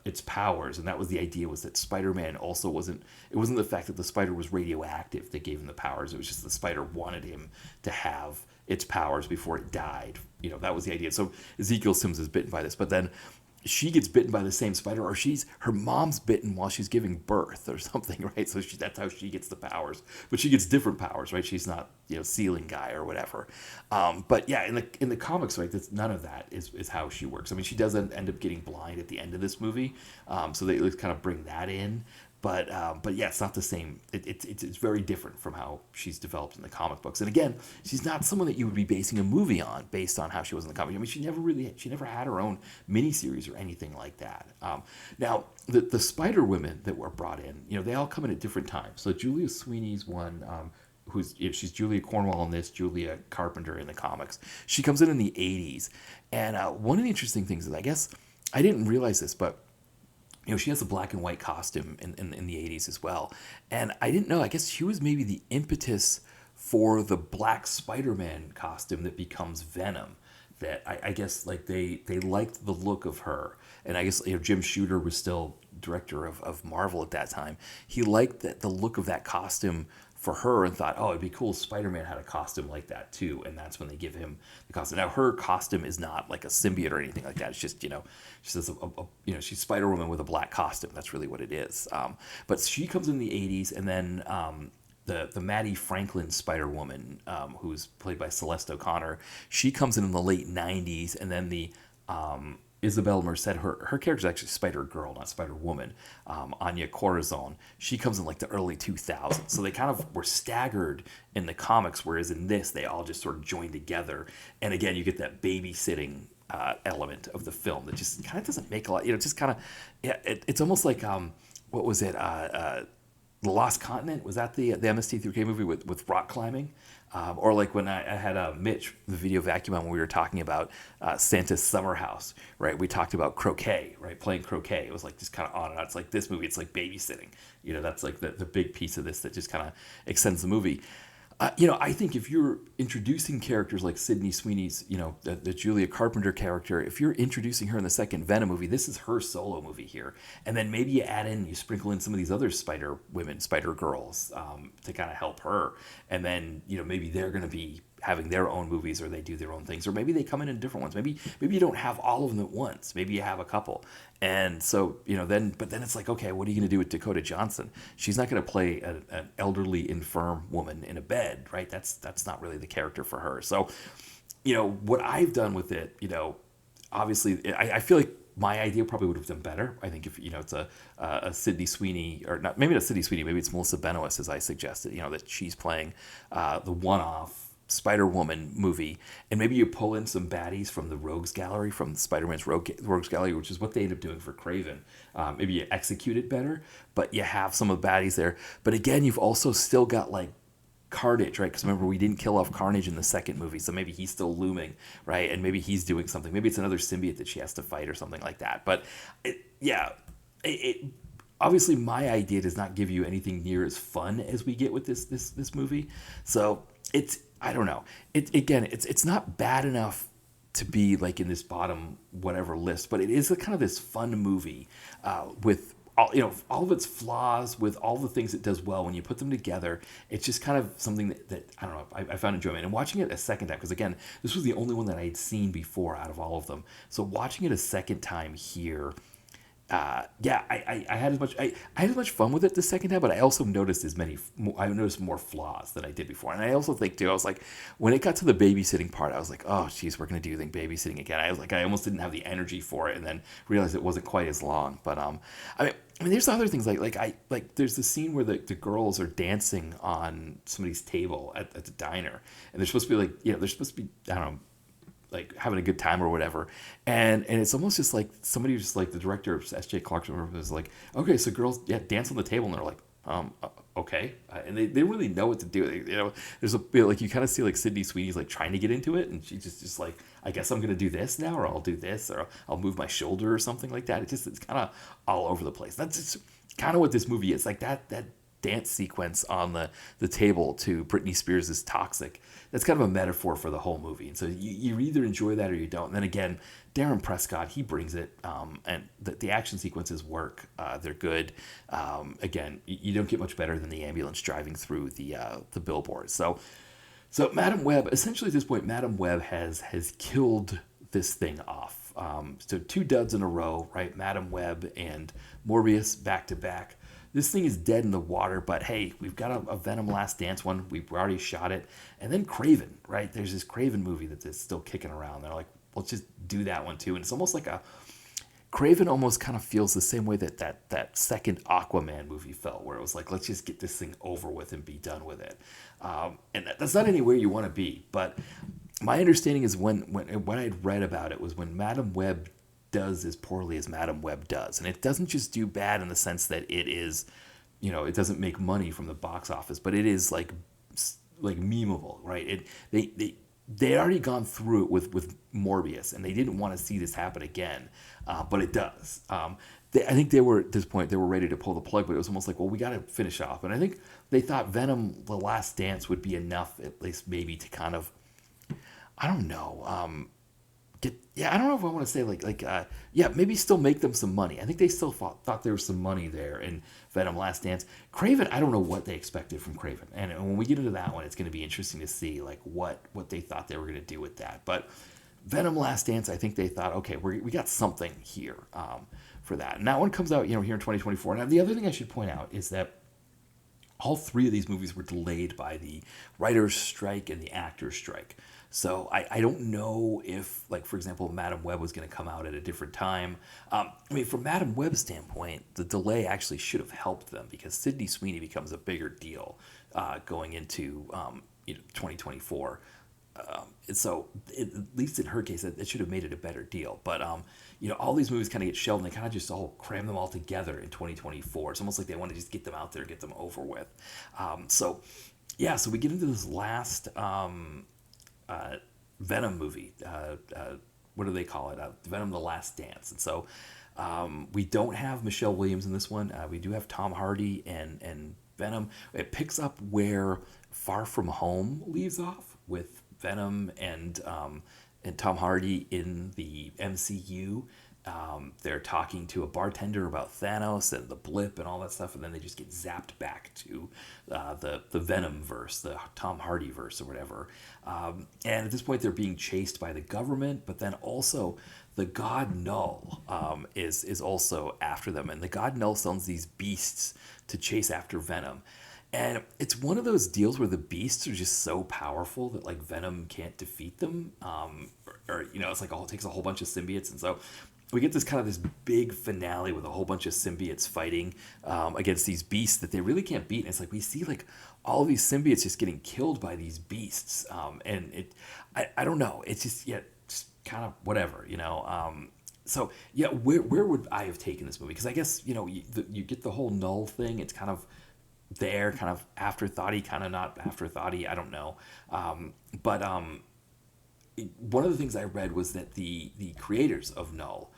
its powers. And that was the idea, was that Spider-Man also wasn't the fact that the spider was radioactive that gave him the powers. It was just the spider wanted him to have its powers before it died. That was the idea. So Ezekiel Sims is bitten by this, but then she gets bitten by the same spider, or her mom's bitten while she's giving birth or something, right? So that's how she gets the powers, but she gets different powers, right? She's not, ceiling guy or whatever. But yeah, in the comics, right, none of that is how she works. I mean, she does end up getting blind at the end of this movie, so they kind of bring that in. But yeah, it's not the same. It's very different from how she's developed in the comic books. And again, she's not someone that you would be basing a movie on based on how she was in the comic. I mean, she never had her own miniseries or anything like that. Now, the Spider Women that were brought in, they all come in at different times. So Julia Sweeney's one, she's Julia Cornwall in this, Julia Carpenter in the comics. She comes in the 80s, and one of the interesting things is, I guess I didn't realize this, but she has a black and white costume in the 80s as well. And I didn't know, I guess she was maybe the impetus for the black Spider-Man costume that becomes Venom. That I guess like they liked the look of her. And I guess Jim Shooter was still director of Marvel at that time. He liked the look of that costume for her and thought, oh, it'd be cool if Spider-Man had a costume like that too. And that's when they give him the costume. Now, her costume is not like a symbiote or anything like that. It's just, she's she's Spider-Woman with a black costume. That's really what it is. But she comes in the 80s, and then the Maddie Franklin Spider-Woman, who's played by Celeste O'Connor, she comes in the late 90s, and then the Isabel Merced, her character is actually Spider Girl, not Spider Woman. Anya Corazon, she comes in like the early 2000s, so they kind of were staggered in the comics, whereas in this they all just sort of joined together. And again, you get that babysitting element of the film that just kind of doesn't make a lot. Just kind of, yeah, it's almost like what was it? The Lost Continent, was that the MST3K movie with rock climbing? Or like when I had Mitch, the video vacuum on, when we were talking about Santa's Summer House, right? We talked about croquet, right? Playing croquet. It was like just kind of on and on. It's like this movie, it's like babysitting. That's like the big piece of this that just kind of extends the movie. I think if you're introducing characters like Sydney Sweeney's, the Julia Carpenter character, if you're introducing her in the second Venom movie, this is her solo movie here. And then maybe you sprinkle in some of these other Spider Women, Spider Girls, to kind of help her. And then, maybe they're going to be having their own movies, or they do their own things, or maybe they come in different ones. Maybe you don't have all of them at once. Maybe you have a couple. And so, then it's like, okay, what are you going to do with Dakota Johnson? She's not going to play an elderly, infirm woman in a bed, right? That's not really the character for her. So, what I've done with it, obviously, I feel like my idea probably would have done better. I think if, it's a Sydney Sweeney, or not, maybe not Sydney Sweeney, maybe it's Melissa Benoist, as I suggested, that she's playing the one-off Spider-Woman movie, and maybe you pull in some baddies from the Rogues Gallery, from Spider-Man's Rogues Gallery, which is what they end up doing for Kraven. Maybe you execute it better, but you have some of the baddies there. But again, you've also still got like Carnage, right? Because remember, we didn't kill off Carnage in the second movie, so maybe he's still looming, right? And maybe he's doing something. Maybe it's another symbiote that she has to fight or something like that. But obviously my idea does not give you anything near as fun as we get with this movie. So I don't know. It's not bad enough to be like in this bottom whatever list, but it is a kind of this fun movie with all of its flaws, with all the things it does well. When you put them together, it's just kind of something that I don't know. I found enjoyment, and watching it a second time, because again, this was the only one that I had seen before out of all of them. So watching it a second time here. I had as much fun with it the second time, but I also noticed I noticed more flaws than I did before. And I also think too, I was like, when it got to the babysitting part, I was like, oh geez, we're gonna do babysitting again. I was like, I almost didn't have the energy for it, and then realized it wasn't quite as long. But I mean, there's other things like there's the scene where the girls are dancing on somebody's table at the diner, and they're supposed to be they're supposed to be, I don't know, like having a good time or whatever, and it's almost just like somebody, just like the director of S.J. Clarkson, was like, okay, so girls dance on the table, and they're like, okay, and they didn't really know what to do. There's a bit like, you kind of see like Sydney Sweeney's like trying to get into it, and she's just like, I guess I'm gonna do this now, or I'll do this, or I'll move my shoulder or something like that. It's kind of all over the place. That's just kind of what this movie is like. That dance sequence on the table to Britney Spears' Toxic, that's kind of a metaphor for the whole movie. And so you either enjoy that or you don't. And then again, Darren Prescott, he brings it, and the action sequences work. They're good. Again, you don't get much better than the ambulance driving through the billboard. So Madam Web, essentially at this point, Madam Web has killed this thing off. So 2 duds in a row, right? Madam Web and Morbius back to back. This thing is dead in the water, but hey, we've got a Venom Last Dance one. We've already shot it. And then Kraven, right? There's this Kraven movie that's still kicking around. They're like, let's just do that one too. And it's almost like Kraven almost kind of feels the same way that second Aquaman movie felt, where it was like, let's just get this thing over with and be done with it. And that's not anywhere you want to be. But my understanding is when I'd read about it was when Madam Web does as poorly as Madam Web does, and it doesn't just do bad in the sense that it is, it doesn't make money from the box office, but it is like memeable, right? They already gone through it with Morbius, and they didn't want to see this happen again, but it does. I think they were, at this point, they were ready to pull the plug, but it was almost like, well, we got to finish off. And I think they thought Venom: The Last Dance would be enough, at least maybe, to kind of, I don't know, I don't know if I want to say maybe still make them some money. I think they still thought there was some money there in Venom Last Dance. Kraven, I don't know what they expected from Kraven. And when we get into that one, it's going to be interesting to see like what they thought they were going to do with that. But Venom Last Dance, I think they thought, okay, we got something here for that. And that one comes out, here in 2024. Now, the other thing I should point out is that all 3 of these movies were delayed by the writer's strike and the actor's strike. I don't know if, like, for example, Madam Web was going to come out at a different time. I mean, from Madam Web's standpoint, the delay actually should have helped them because Sydney Sweeney becomes a bigger deal going into 2024. And so, at least in her case, it should have made it a better deal. But all these movies kind of get shelved, and they kind of just all cram them all together in 2024. It's almost like they want to just get them out there, get them over with. So we get into this last Venom movie. What do they call it? Venom: The Last Dance. And so we don't have Michelle Williams in this one. We do have Tom Hardy and Venom. It picks up where Far From Home leaves off with Venom and Tom Hardy in the MCU. They're talking to a bartender about Thanos and the blip and all that stuff, and then they just get zapped back to the Venom verse, the Tom Hardy verse or whatever. And at this point, they're being chased by the government, but then also the God Null is also after them, and the God Null sends these beasts to chase after Venom. And it's one of those deals where the beasts are just so powerful that like Venom can't defeat them. It's like it takes a whole bunch of symbiotes, and so we get this big finale with a whole bunch of symbiotes fighting against these beasts that they really can't beat. And it's like we see like all of these symbiotes just getting killed by these beasts, I don't know. It's just kind of whatever. Where would I have taken this movie? Because I guess you get the whole Null thing. It's kind of there, kind of afterthoughty, kind of not afterthoughty. I don't know. One of the things I read was that the creators of Null,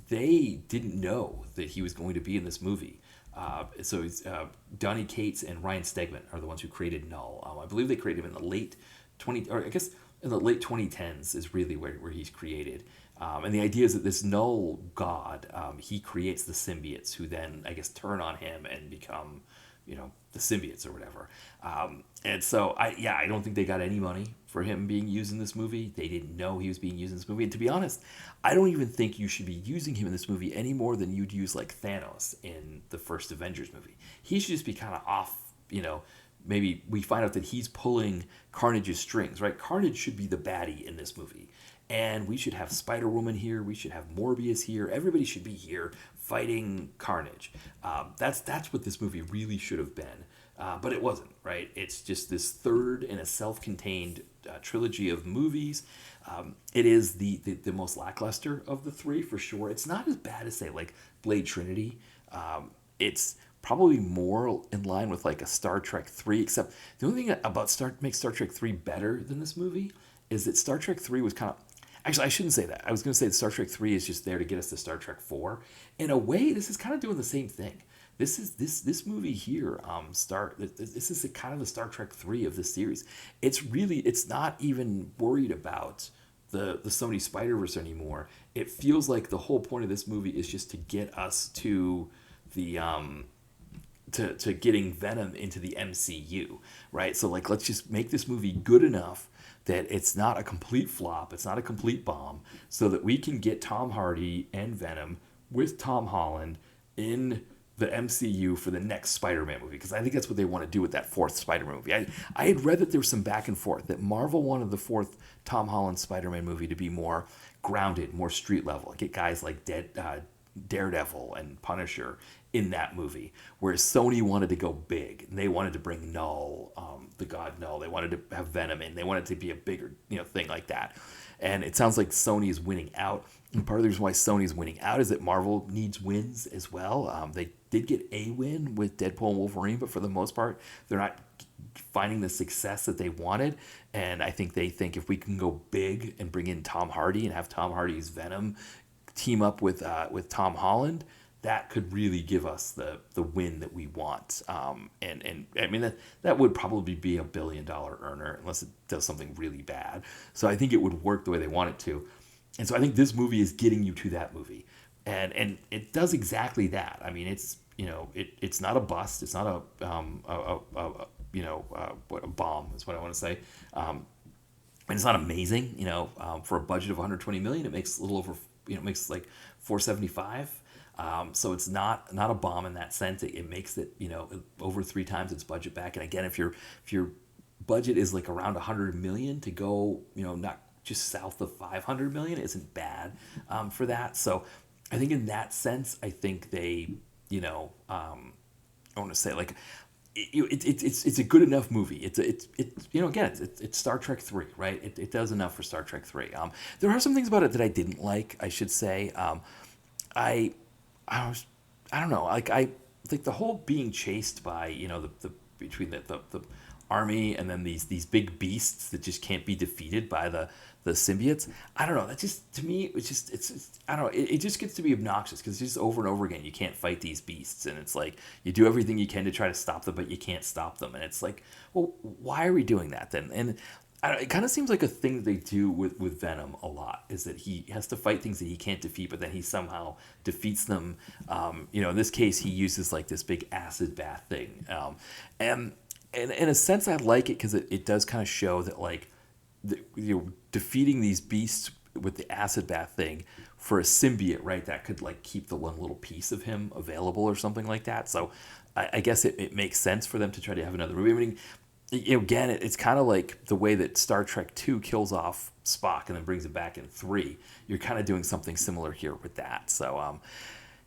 they didn't know that he was going to be in this movie. So it's Donny Cates and Ryan Stegman are the ones who created Null. I believe they created him in the late 2010s is really where he's created. And the idea is that this Null god, he creates the symbiotes who then, I guess, turn on him and become, the symbiotes or whatever. And so I don't think they got any money for him being used in this movie. They didn't know he was being used in this movie. And to be honest, I don't even think you should be using him in this movie any more than you'd use like Thanos in the first Avengers movie. He should just be kind of off, maybe we find out that he's pulling Carnage's strings, right? Carnage should be the baddie in this movie. And we should have Spider-Woman here. We should have Morbius here. Everybody should be here fighting Carnage. That's what this movie really should have been. But it wasn't, right? It's just this third in a self-contained trilogy of movies. It is the most lackluster of the three, for sure. It's not as bad as, say, like Blade Trinity. It's probably more in line with like a Star Trek 3, except the only thing about makes Star Trek 3 better than this movie is that Star Trek 3 was kind of... Actually, I shouldn't say that. I was going to say that Star Trek 3 is just there to get us to Star Trek 4. In a way, this is kind of doing the same thing. This movie here, this is kind of the Star Trek 3 of this series. It's not even worried about the Sony Spider-Verse anymore. It feels like the whole point of this movie is just to get us to the to getting Venom into the MCU, right? So like, let's just make this movie good enough that it's not a complete flop, it's not a complete bomb, so that we can get Tom Hardy and Venom with Tom Holland in the MCU for the next Spider-Man movie, because I think that's what they want to do with that fourth Spider-Man movie. I had read that there was some back and forth, that Marvel wanted the fourth Tom Holland Spider-Man movie to be more grounded, more street level, get guys like Daredevil and Punisher in that movie, whereas Sony wanted to go big, and they wanted to bring Null, the god Null. They wanted to have Venom in. They wanted it to be a bigger, thing like that. And it sounds like Sony is winning out. And part of the reason why Sony is winning out is that Marvel needs wins as well. They did get a win with Deadpool and Wolverine, but for the most part, they're not finding the success that they wanted. And I think they think if we can go big and bring in Tom Hardy and have Tom Hardy's Venom team up with Tom Holland, that could really give us the win that we want. And I mean, that would probably be $1 billion earner unless it does something really bad. So I think it would work the way they want it to. And so I think this movie is getting you to that movie. And it does exactly that. I mean, it's, it's not a bust. It's not a bomb is what I want to say. And it's not amazing, for a budget of $120 million, it makes a little over, it makes like 475. So it's not a bomb in that sense. It makes it, over 3 times its budget back. And again, if you're budget is like around 100 million to go, not just south of 500 million isn't bad for that. So I think in that sense, I think they, I want to say like it's a good enough movie. It's again it's Star Trek 3, right? It does enough for Star Trek 3. There are some things about it that I didn't like, I should say. I was, I don't know, like I like the whole being chased by the between the army and then these big beasts that just can't be defeated by the symbiotes. I don't know. That just, to me, it's I don't know. It just gets to be obnoxious because it's just over and over again. You can't fight these beasts, and it's like you do everything you can to try to stop them, but you can't stop them. And it's like, well, why are we doing that then? And it kind of seems like a thing that they do with Venom a lot, is that he has to fight things that he can't defeat, but then he somehow defeats them. In this case, he uses like this big acid bath thing, and in a sense, I like it because it does kind of show that like defeating these beasts with the acid bath thing for a symbiote, right? That could like keep the one little piece of him available or something like that. So I guess it makes sense for them to try to have another movie. I mean, again, it's kind of like the way that Star Trek 2 kills off Spock and then brings it back in 3. You're kind of doing something similar here with that. So,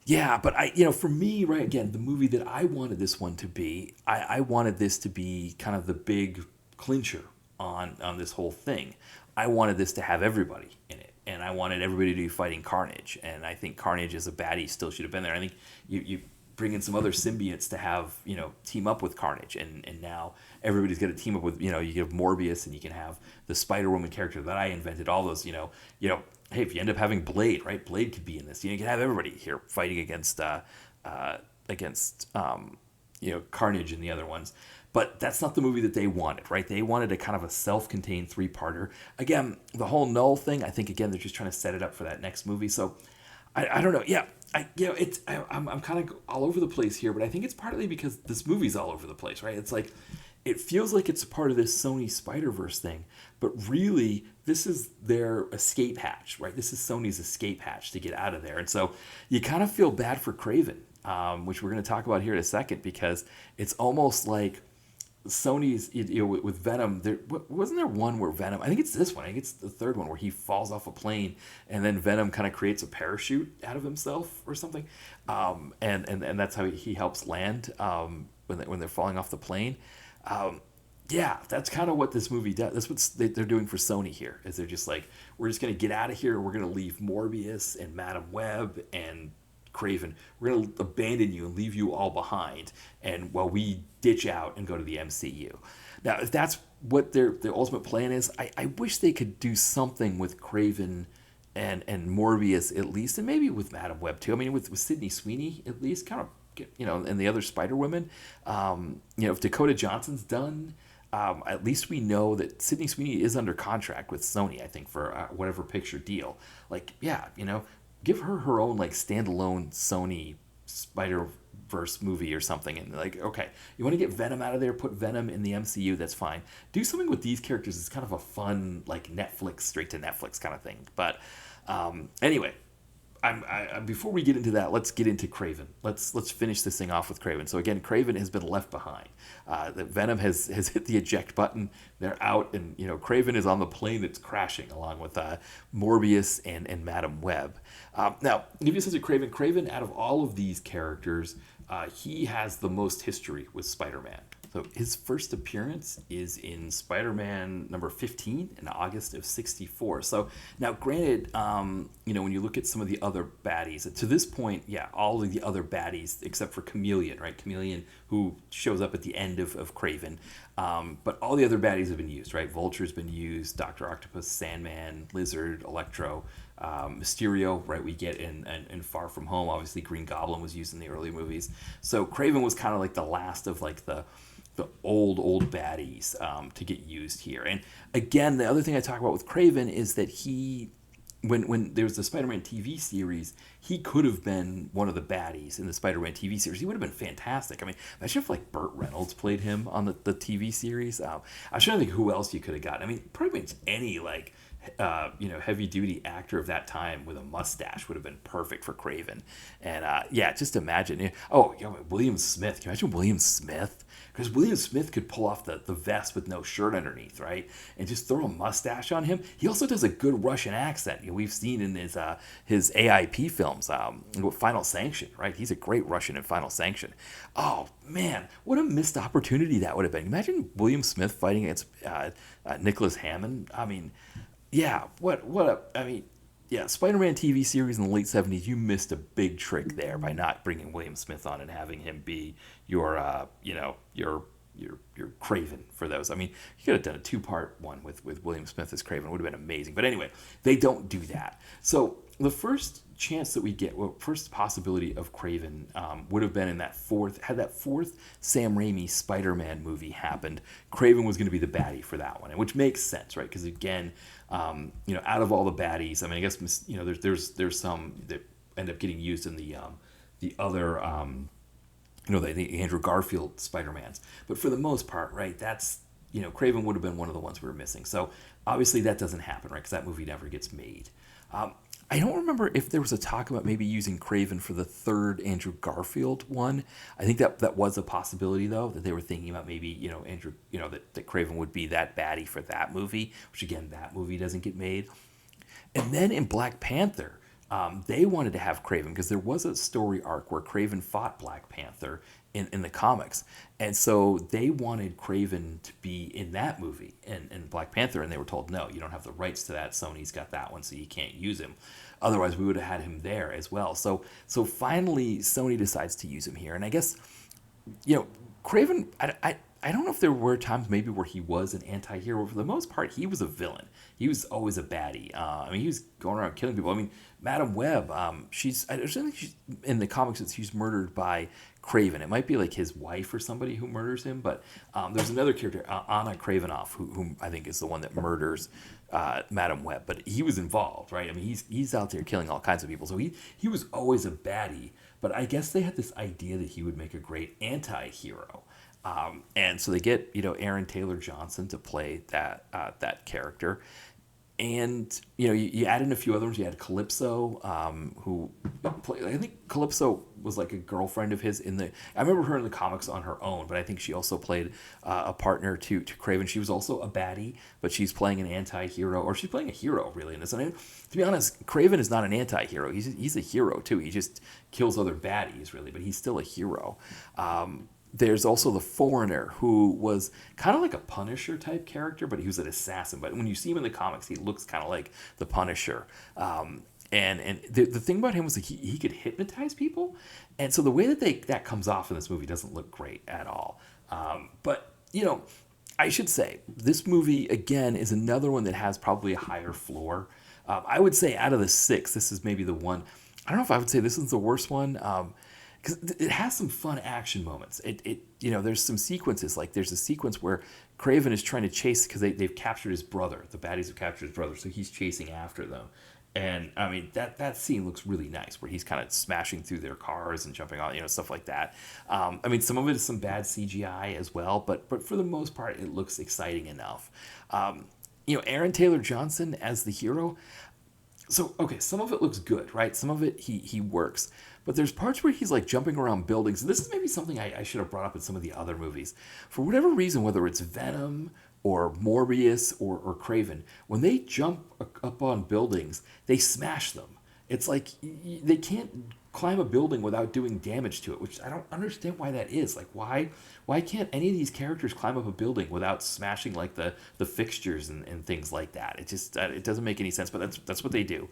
yeah, but for me, right, again, the movie that I wanted this one to be, I wanted this to be kind of the big clincher on this whole thing. I wanted this to have everybody in it, and I wanted everybody to be fighting Carnage, and I think Carnage as a baddie still should have been there. I think you bring in some other symbiotes to have, team up with Carnage, and now everybody's got to team up with, you have Morbius, and you can have the Spider-Woman character that I invented, all those, hey, if you end up having Blade, right? Blade could be in this. You can have everybody here fighting against Carnage and the other ones. But that's not the movie that they wanted, right? They wanted a kind of a self-contained 3-parter. Again, the whole Null thing, I think, again, they're just trying to set it up for that next movie. So, I don't know. Yeah, I'm kind of all over the place here, but I think it's partly because this movie's all over the place, right? It's like, it feels like it's part of this Sony Spider-Verse thing, but really, this is their escape hatch, right? This is Sony's escape hatch to get out of there. And so you kind of feel bad for Kraven, which we're going to talk about here in a second, because it's almost like Sony's, with Venom, wasn't there one where Venom, I think it's this one, I think it's the third one, where he falls off a plane and then Venom kind of creates a parachute out of himself or something, and that's how he helps land when they're falling off the plane. Yeah, that's kind of what this movie does. That's what they're doing for Sony here, is they're just like, we're just going to get out of here, we're going to leave Morbius and Madam Web and Kraven, we're going to abandon you and leave you all behind, and while we ditch out and go to the MCU. Now, if that's what their ultimate plan is, I wish they could do something with Kraven and Morbius at least, and maybe with Madam Web too. I mean, with Sydney Sweeney at least, kind of, and the other Spider-Women. If Dakota Johnson's done, at least we know that Sydney Sweeney is under contract with Sony, I think, for whatever picture deal. Like, yeah, give her own like standalone Sony Spider-Verse movie or something, and like, okay, you want to get Venom out of there, put Venom in the MCU, that's fine. Do something with these characters. It's kind of a fun, like, Netflix, straight to Netflix kind of thing. But anyway, before we get into that, let's get into Kraven. Let's finish this thing off with Kraven. So again, Kraven has been left behind. The Venom has hit the eject button. They're out, and Kraven is on the plane that's crashing along with Morbius and Madam Web. Now, to give you a sense of Kraven, Kraven, out of all of these characters, he has the most history with Spider-Man. So his first appearance is in Spider-Man number 15 in August of '64. So now, granted, when you look at some of the other baddies, to this point, yeah, all of the other baddies except for Chameleon, right? Chameleon, who shows up at the end of Kraven. But all the other baddies have been used, right? Vulture's been used, Dr. Octopus, Sandman, Lizard, Electro, Mysterio, right? We get in Far From Home. Obviously, Green Goblin was used in the early movies. So Kraven was kind of like the last of like the old baddies to get used here. And again, the other thing I talk about with Kraven is that he, when there was the Spider-Man TV series, he could have been one of the baddies in the Spider-Man TV series. He would have been fantastic. I mean, imagine if like Burt Reynolds played him on the TV series. I was trying to think who else you could have gotten. I mean, pretty much any like heavy duty actor of that time with a mustache would have been perfect for Kraven. And yeah, just imagine. Oh, William Smith. Can you imagine William Smith? Because William Smith could pull off the vest with no shirt underneath, right? And just throw a mustache on him. He also does a good Russian accent. We've seen in his AIP films, Final Sanction, right? He's a great Russian in Final Sanction. Oh man, what a missed opportunity that would have been. Imagine William Smith fighting against Nicholas Hammond. I mean, yeah, yeah, Spider-Man TV series in the late 70s, you missed a big trick there by not bringing William Smith on and having him be your Kraven for those. I mean, you could have done a two-part one with William Smith as Kraven. It would have been amazing. But anyway, they don't do that. So the first chance that we get, first possibility of Kraven would have been in that fourth Sam Raimi Spider-Man movie happened. Kraven was going to be the baddie for that one, which makes sense, right? Because again, out of all the baddies, I mean, I guess there's some that end up getting used in the other. The Andrew Garfield Spider-Mans. But for the most part, right, that's, Kraven would have been one of the ones we were missing. So obviously that doesn't happen, right, because that movie never gets made. I don't remember if there was a talk about maybe using Kraven for the third Andrew Garfield one. I think that was a possibility, though, that they were thinking about maybe, Andrew, that Kraven would be that baddie for that movie, which again, that movie doesn't get made. And then in Black Panther, they wanted to have Kraven because there was a story arc where Kraven fought Black Panther in the comics. And so they wanted Kraven to be in that movie in Black Panther, and they were told, no, you don't have the rights to that. Sony's got that one, so you can't use him. Otherwise, we would have had him there as well. So finally, Sony decides to use him here. And I guess, Kraven, I don't know if there were times maybe where he was an anti-hero. For the most part, he was a villain. He was always a baddie. He was going around killing people. I mean, Madam Web, I think she's in the comics, she's murdered by Kraven. It might be like his wife or somebody who murders him, but there's another character, Anna Kravinoff, whom I think is the one that murders Madam Web. But he was involved, right? I mean, he's out there killing all kinds of people. So he was always a baddie. But I guess they had this idea that he would make a great anti-hero. And so they get, Aaron Taylor Johnson to play that character. And, you add in a few other ones. You had Calypso, who played, I think Calypso was like a girlfriend of his I remember her in the comics on her own, but I think she also played a partner to Kraven. She was also a baddie, but she's playing an anti-hero, or she's playing a hero really in this. And to be honest, Kraven is not an anti-hero. He's a hero too. He just kills other baddies really, but he's still a hero. There's also the Foreigner, who was kind of like a Punisher type character, but he was an assassin. But when you see him in the comics, he looks kind of like the Punisher. And the thing about him was that he could hypnotize people. And so the way that comes off in this movie doesn't look great at all. But I should say, this movie, again, is another one that has probably a higher floor. I would say out of the 6, this is maybe the one. I don't know if I would say this is the worst one. Because it has some fun action moments. There's some sequences, like there's a sequence where Kraven is trying to chase, because they've captured his brother. The baddies have captured his brother, so he's chasing after them. And I mean, that scene looks really nice, where he's kind of smashing through their cars and jumping on, stuff like that. I mean, some of it is some bad CGI as well, but for the most part, it looks exciting enough. Aaron Taylor Johnson as the hero. So, okay, some of it looks good, right? Some of it he works. But there's parts where he's like jumping around buildings. This is maybe something I should have brought up in some of the other movies. For whatever reason, whether it's Venom or Morbius or Kraven, when they jump up on buildings, they smash them. It's like they can't climb a building without doing damage to it, which I don't understand why that is. Like, why can't any of these characters climb up a building without smashing like the fixtures and things like that? It just it doesn't make any sense, but that's what they do.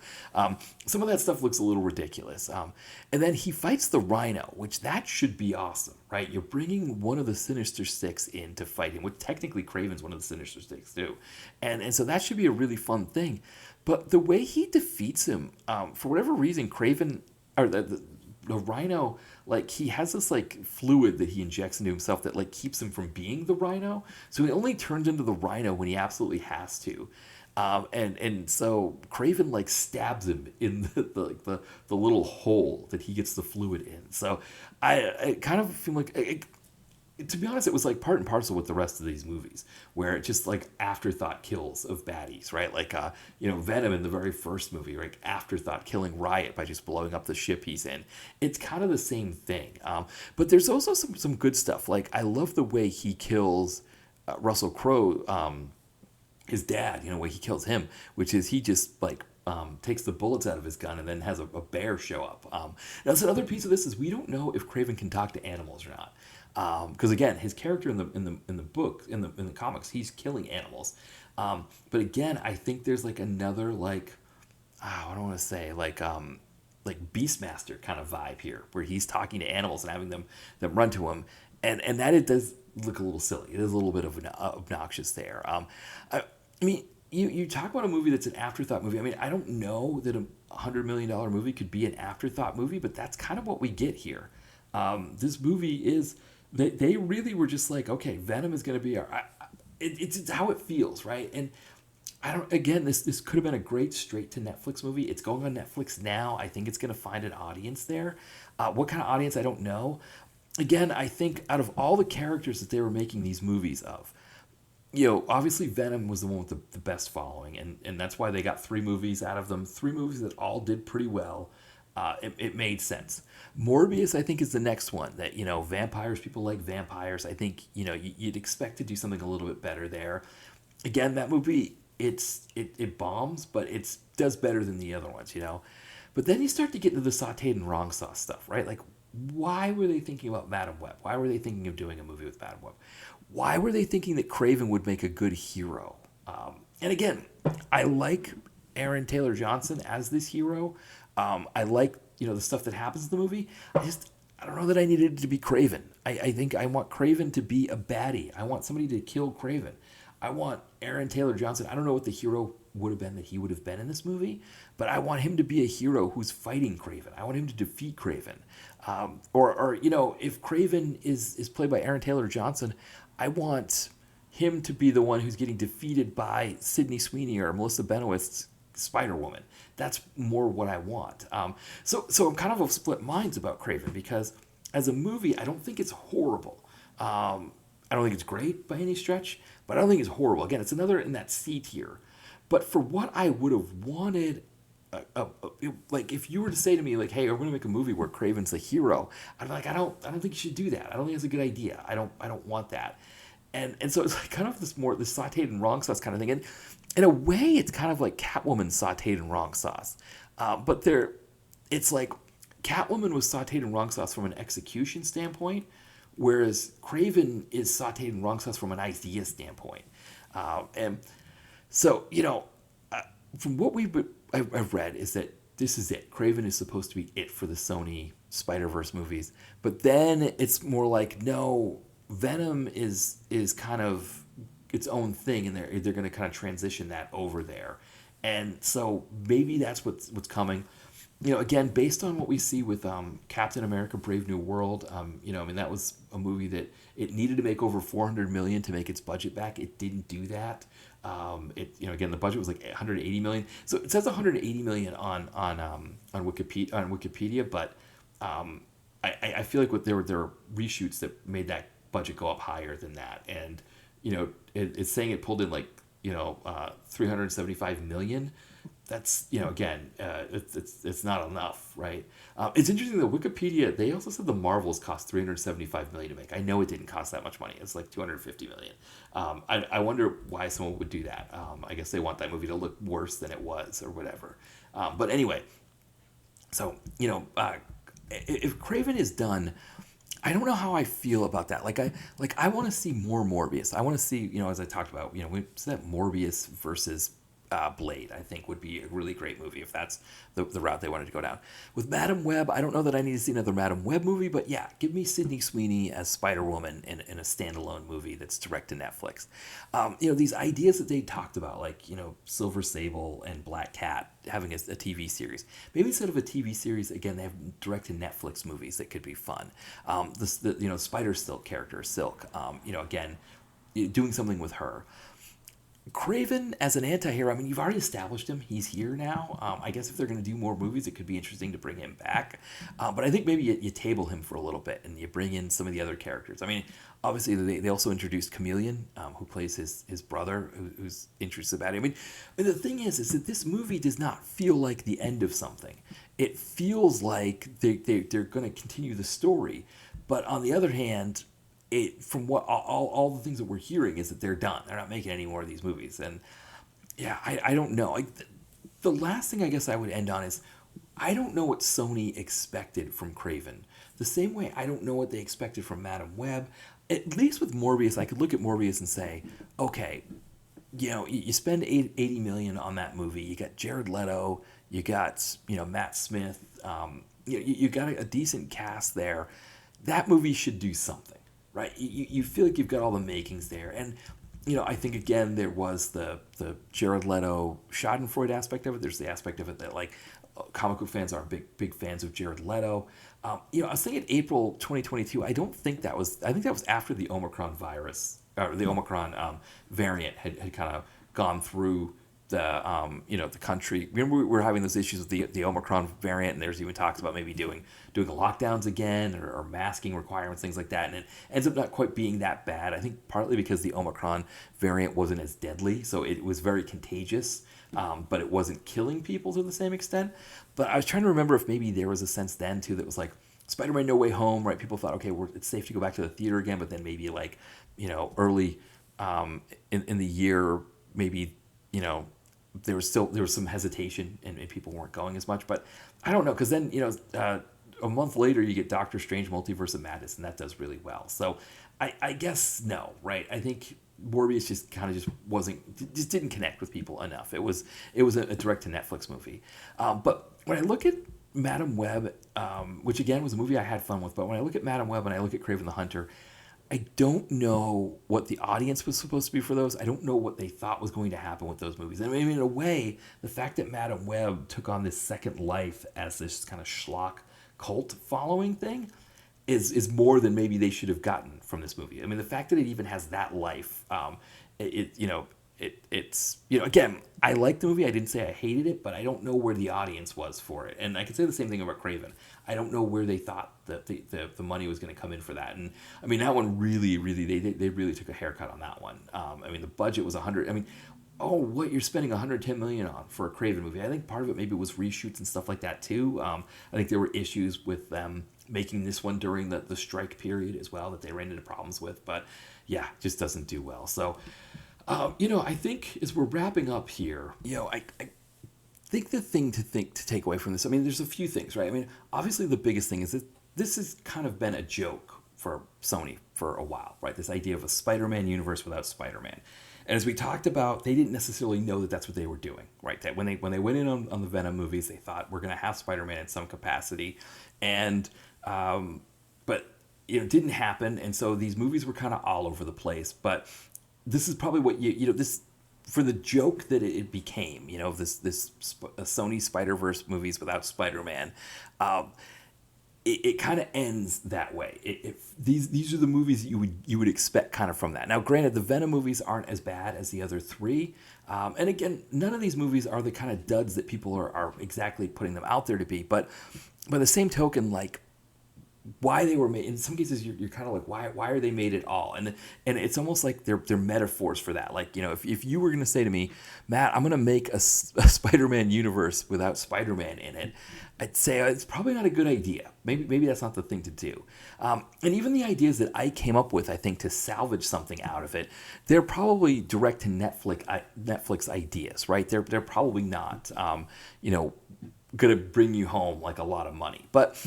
Some of that stuff looks a little ridiculous. And then he fights the Rhino, which that should be awesome, right? You're bringing one of the Sinister Six in to fight him, which technically Kraven's one of the Sinister Six too. And so that should be a really fun thing. But the way he defeats him, for whatever reason, Kraven, or the Rhino, like he has this like fluid that he injects into himself that like keeps him from being the Rhino. So he only turns into the Rhino when he absolutely has to. And so Kraven like stabs him in the little hole that he gets the fluid in. So I kind of feel like to be honest, it was like part and parcel with the rest of these movies, where it's just like afterthought kills of baddies, right? Like, Venom in the very first movie, right? Afterthought killing Riot by just blowing up the ship he's in. It's kind of the same thing. But there's also some good stuff. Like, I love the way he kills Russell Crowe, his dad, way he kills him, which is he just like takes the bullets out of his gun and then has a bear show up. Now, so another piece of this is we don't know if Kraven can talk to animals or not. Because again, his character in the book in the comics, he's killing animals. But again, I think there's like another like I don't want to say like Beastmaster kind of vibe here, where he's talking to animals and having them run to him, and that it does look a little silly. It is a little bit of obnoxious there. I mean, you talk about a movie that's an afterthought movie. I mean, I don't know that $100 million movie could be an afterthought movie, but that's kind of what we get here. This movie is. They really were just like, okay, Venom is going to be it's how it feels, right? And I don't. Again, this could have been a great straight to Netflix movie. It's going on Netflix now. I think it's going to find an audience there. What kind of audience, I don't know. Again, I think out of all the characters that they were making these movies of, obviously Venom was the one with the best following, and that's why they got 3 movies out of them. 3 movies that all did pretty well. It made sense. Morbius, I think, is the next one that, vampires, people like vampires. I think, you'd expect to do something a little bit better there. Again, that movie, it bombs, but it does better than the other ones, But then you start to get into the sauteed and wrong sauce stuff, right? Like, why were they thinking about Madam Web? Why were they thinking of doing a movie with Madam Web? Why were they thinking that Kraven would make a good hero? And again, I like Aaron Taylor Johnson as this hero. I like, the stuff that happens in the movie. I don't know that I needed it to be Kraven. I think I want Kraven to be a baddie. I want somebody to kill Kraven. I want Aaron Taylor Johnson. I don't know what the hero would have been that he would have been in this movie, but I want him to be a hero who's fighting Kraven. I want him to defeat Kraven. Or if Kraven is played by Aaron Taylor Johnson, I want him to be the one who's getting defeated by Sydney Sweeney or Melissa Benoist's Spider-Woman. That's more what I want. So I'm kind of split minds about Kraven, because as a movie, I don't think it's horrible. I don't think it's great by any stretch, but I don't think it's horrible. Again, it's another in that C tier. But for what I would have wanted, like if you were to say to me, like, hey, we're going to make a movie where Kraven's the hero, I'd be like, I don't think you should do that. I don't think it's a good idea. I don't want that. And so it's like kind of this sauteed and wrong sauce kind of thing. And in a way, it's kind of like Catwoman sauteed and wrong sauce. But it's like Catwoman was sauteed and wrong sauce from an execution standpoint, whereas Kraven is sauteed and wrong sauce from an idea standpoint. And so, from what I've read is that this is it. Kraven is supposed to be it for the Sony Spider-Verse movies. But then it's more like, no, Venom is kind of its own thing, and they're going to kind of transition that over there. And so maybe that's what's coming. Again, based on what we see with Captain America: Brave New World, that was a movie that it needed to make over $400 million to make its budget back. It didn't do that. Again, the budget was like $180 million. So it says $180 million on Wikipedia, but I feel like there were reshoots that made that budget go up higher than that, and it's saying it pulled in like $375 million. That's again, it's not enough, right? It's interesting that Wikipedia, they also said the Marvels cost $375 million to make. I know it didn't cost that much money. It's like $250 million. I wonder why someone would do that. I guess they want that movie to look worse than it was or whatever. But anyway, so if Kraven is done, I don't know how I feel about that. I want to see more Morbius. I want to see, as I talked about, we said Morbius versus Blade, I think would be a really great movie if that's the route they wanted to go down. With Madam Web, I don't know that I need to see another Madam Web movie, but yeah, give me Sydney Sweeney as Spider-Woman in a standalone movie that's direct to Netflix. These ideas that they talked about, like, Silver Sable and Black Cat having a TV series. Maybe instead of a TV series, again, they have direct to Netflix movies that could be fun. Spider Silk character, Silk, again, doing something with her. Kraven as an anti-hero, I mean, you've already established him. He's here now. I guess if they're going to do more movies, it could be interesting to bring him back. But I think maybe you table him for a little bit and you bring in some of the other characters. I mean, obviously, they also introduced Chameleon, who plays his brother, who's interested about it. I mean, the thing is that this movie does not feel like the end of something. It feels like they're going to continue the story. But on the other hand, from what all the things that we're hearing is that they're done. They're not making any more of these movies. And yeah, I don't know. The last thing I guess I would end on is I don't know what Sony expected from Kraven. The same way I don't know what they expected from Madam Web. At least with Morbius, I could look at Morbius and say, okay, you spend 80 million on that movie. You got Jared Leto. You got Matt Smith. You got a decent cast there. That movie should do something, right? You feel like you've got all the makings there. And, I think, again, there was the Jared Leto Schadenfreude aspect of it. There's the aspect of it that, like, comic book fans are big fans of Jared Leto. I was thinking April 2022, I think that was after the Omicron virus, or the Omicron variant had kind of gone through the country. Remember we were having those issues with the Omicron variant, and there's even talks about maybe doing lockdowns again or masking requirements, things like that. And it ends up not quite being that bad. I think partly because the Omicron variant wasn't as deadly, so it was very contagious, but it wasn't killing people to the same extent. But I was trying to remember if maybe there was a sense then too that was like Spider-Man No Way Home, right? People thought, okay, it's safe to go back to the theater again, but then maybe like early in the year, maybe there was some hesitation and people weren't going as much. But I don't know, because then a month later you get Doctor Strange Multiverse of Madness, and that does really well. So I guess no, right? I think Morbius just didn't connect with people enough. It was a direct to Netflix movie. But when I look at Madam Web, which again was a movie I had fun with, but when I look at Madam Web and I look at Kraven the Hunter, I don't know what the audience was supposed to be for those. I don't know what they thought was going to happen with those movies. I mean, in a way, the fact that Madam Web took on this second life as this kind of schlock cult following thing is more than maybe they should have gotten from this movie. I mean, the fact that it even has that life, it's again, I like the movie. I didn't say I hated it, but I don't know where the audience was for it. And I can say the same thing about Kraven. I don't know where they thought that the money was going to come in for that. And I mean, that one really they really took a haircut on that one. I mean, the budget was 100. I mean, what you're spending 110 million on for a Kraven movie? I think part of it maybe was reshoots and stuff like that too. I think there were issues with them making this one during the strike period as well that they ran into problems with. But yeah, just doesn't do well. So. I think as we're wrapping up here, I think the thing to take away from this, I mean, there's a few things, right? I mean, obviously the biggest thing is that this has kind of been a joke for Sony for a while, right? This idea of a Spider-Man universe without Spider-Man. And as we talked about, they didn't necessarily know that that's what they were doing, right? That when they went in on the Venom movies, they thought we're going to have Spider-Man in some capacity. And, but, it didn't happen. And so these movies were kind of all over the place. But this is probably what this for the joke that it became, this Sony Spider-Verse movies without Spider-Man. It kind of ends that way. These are the movies that you would expect kind of from that. Now, granted, the Venom movies aren't as bad as the other three, and again, none of these movies are the kind of duds that people are exactly putting them out there to be. But by the same token, like, why they were made, in some cases you're kind of like, why are they made at all? And it's almost like they're metaphors for that. Like, if you were going to say to me, Matt, I'm going to make a Spider-Man universe without Spider-Man in it, I'd say it's probably not a good idea. Maybe that's not the thing to do. And even the ideas that I came up with, I think, to salvage something out of it, they're probably direct to Netflix ideas, right? They're probably not, going to bring you home like a lot of money. But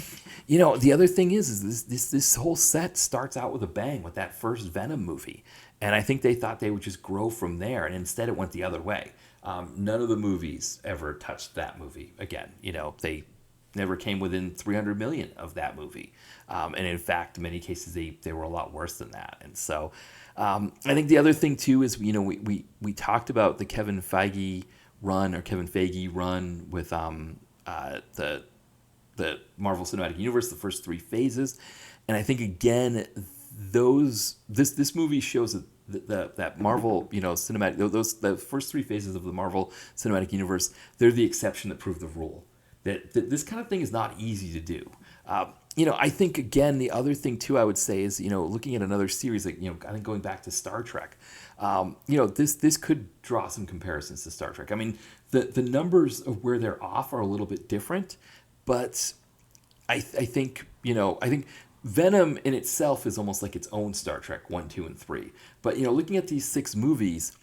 the other thing is this whole set starts out with a bang with that first Venom movie, and I think they thought they would just grow from there, and instead it went the other way. None of the movies ever touched that movie again. They never came within 300 million of that movie, and in fact, in many cases they were a lot worse than that. And so I think the other thing too is we talked about the Kevin Feige run with the Marvel Cinematic Universe, the first three phases, and I think again this movie shows that that Marvel, cinematic, the first three phases of the Marvel Cinematic Universe, they're the exception that prove the rule. That this kind of thing is not easy to do. I think, again, the other thing too I would say is, looking at another series, like, I think going back to Star Trek, this could draw some comparisons to Star Trek. I mean, the numbers of where they're off are a little bit different, but I think Venom in itself is almost like its own Star Trek 1, 2, and 3. But looking at these 6 movies,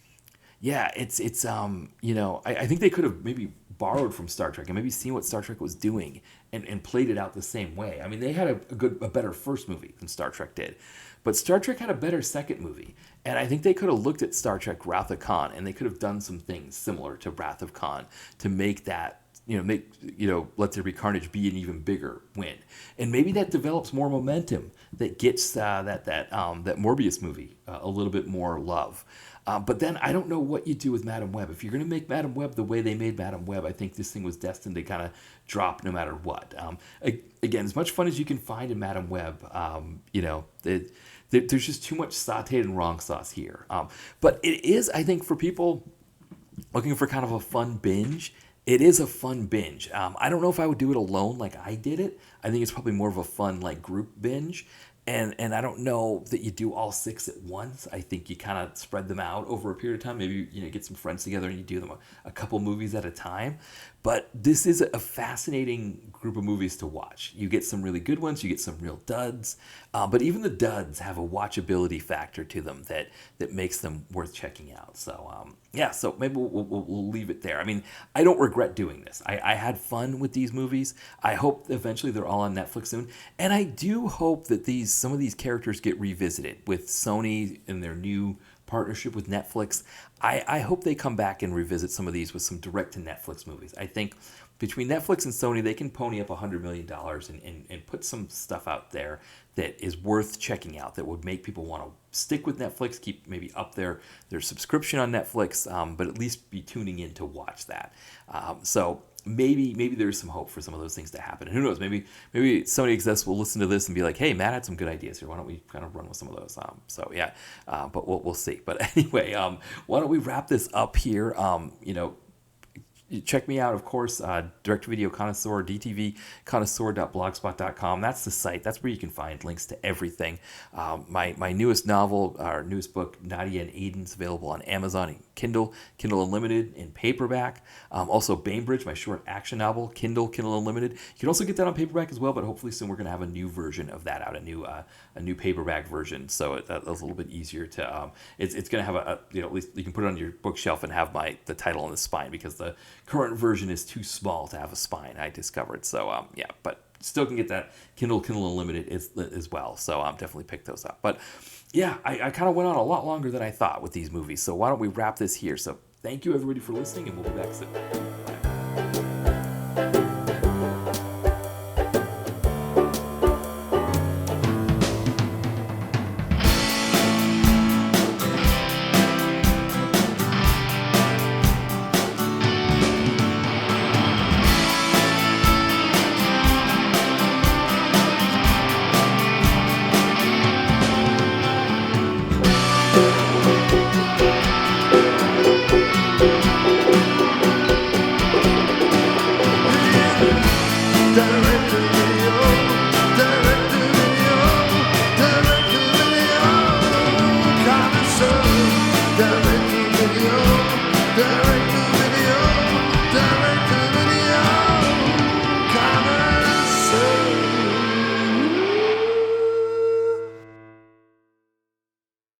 yeah, it's I think they could have maybe borrowed from Star Trek and maybe seen what Star Trek was doing and played it out the same way. I mean, they had a better first movie than Star Trek did, but Star Trek had a better second movie, and I think they could have looked at Star Trek Wrath of Khan and they could have done some things similar to Wrath of Khan to make that. Let There Be Carnage be an even bigger win, and maybe that develops more momentum that gets that Morbius movie a little bit more love. But then I don't know what you do with Madam Web. If you're going to make Madam Web the way they made Madam Web, I think this thing was destined to kind of drop no matter what. Again, as much fun as you can find in Madam Web, there's just too much sauteed and wrong sauce here. But it is, I think, for people looking for kind of a fun binge. It is a fun binge. I don't know if I would do it alone like I did it. I think it's probably more of a fun like group binge. And I don't know that you do all 6 at once. I think you kind of spread them out over a period of time. Maybe get some friends together and you do them a couple movies at a time. But this is a fascinating group of movies to watch. You get some really good ones. You get some real duds. But even the duds have a watchability factor to them that makes them worth checking out. So, so maybe we'll leave it there. I mean, I don't regret doing this. I had fun with these movies. I hope eventually they're all on Netflix soon. And I do hope that some of these characters get revisited with Sony and their new partnership with Netflix. I hope they come back and revisit some of these with some direct-to-Netflix movies. I think between Netflix and Sony, they can pony up $100 million and put some stuff out there that is worth checking out, that would make people want to stick with Netflix, keep maybe up their subscription on Netflix, but at least be tuning in to watch that. So maybe there's some hope for some of those things to happen. And who knows, maybe Sony execs will listen to this and be like, hey, Matt had some good ideas here. Why don't we kind of run with some of those? But we'll see. But anyway, why don't we wrap this up here? Check me out, of course, Direct Video Connoisseur, dtvconnoisseur.blogspot.com. That's the site. That's where you can find links to everything. My newest novel, our newest book, Nadia and Aiden's, available on Amazon and Kindle Unlimited in paperback. Also, Bainbridge, my short action novel, Kindle Unlimited. You can also get that on paperback as well, but hopefully soon we're going to have a new version of that out, a new paperback version. So that's a little bit easier to. It's going to have at least you can put it on your bookshelf and have the title on the spine, because the current version is too small to have a spine, I discovered. So but still can get that Kindle Unlimited as well. So definitely pick those up. But yeah, I kind of went on a lot longer than I thought with these movies. So why don't we wrap this here? So thank you everybody for listening, and we'll be back soon. Bye.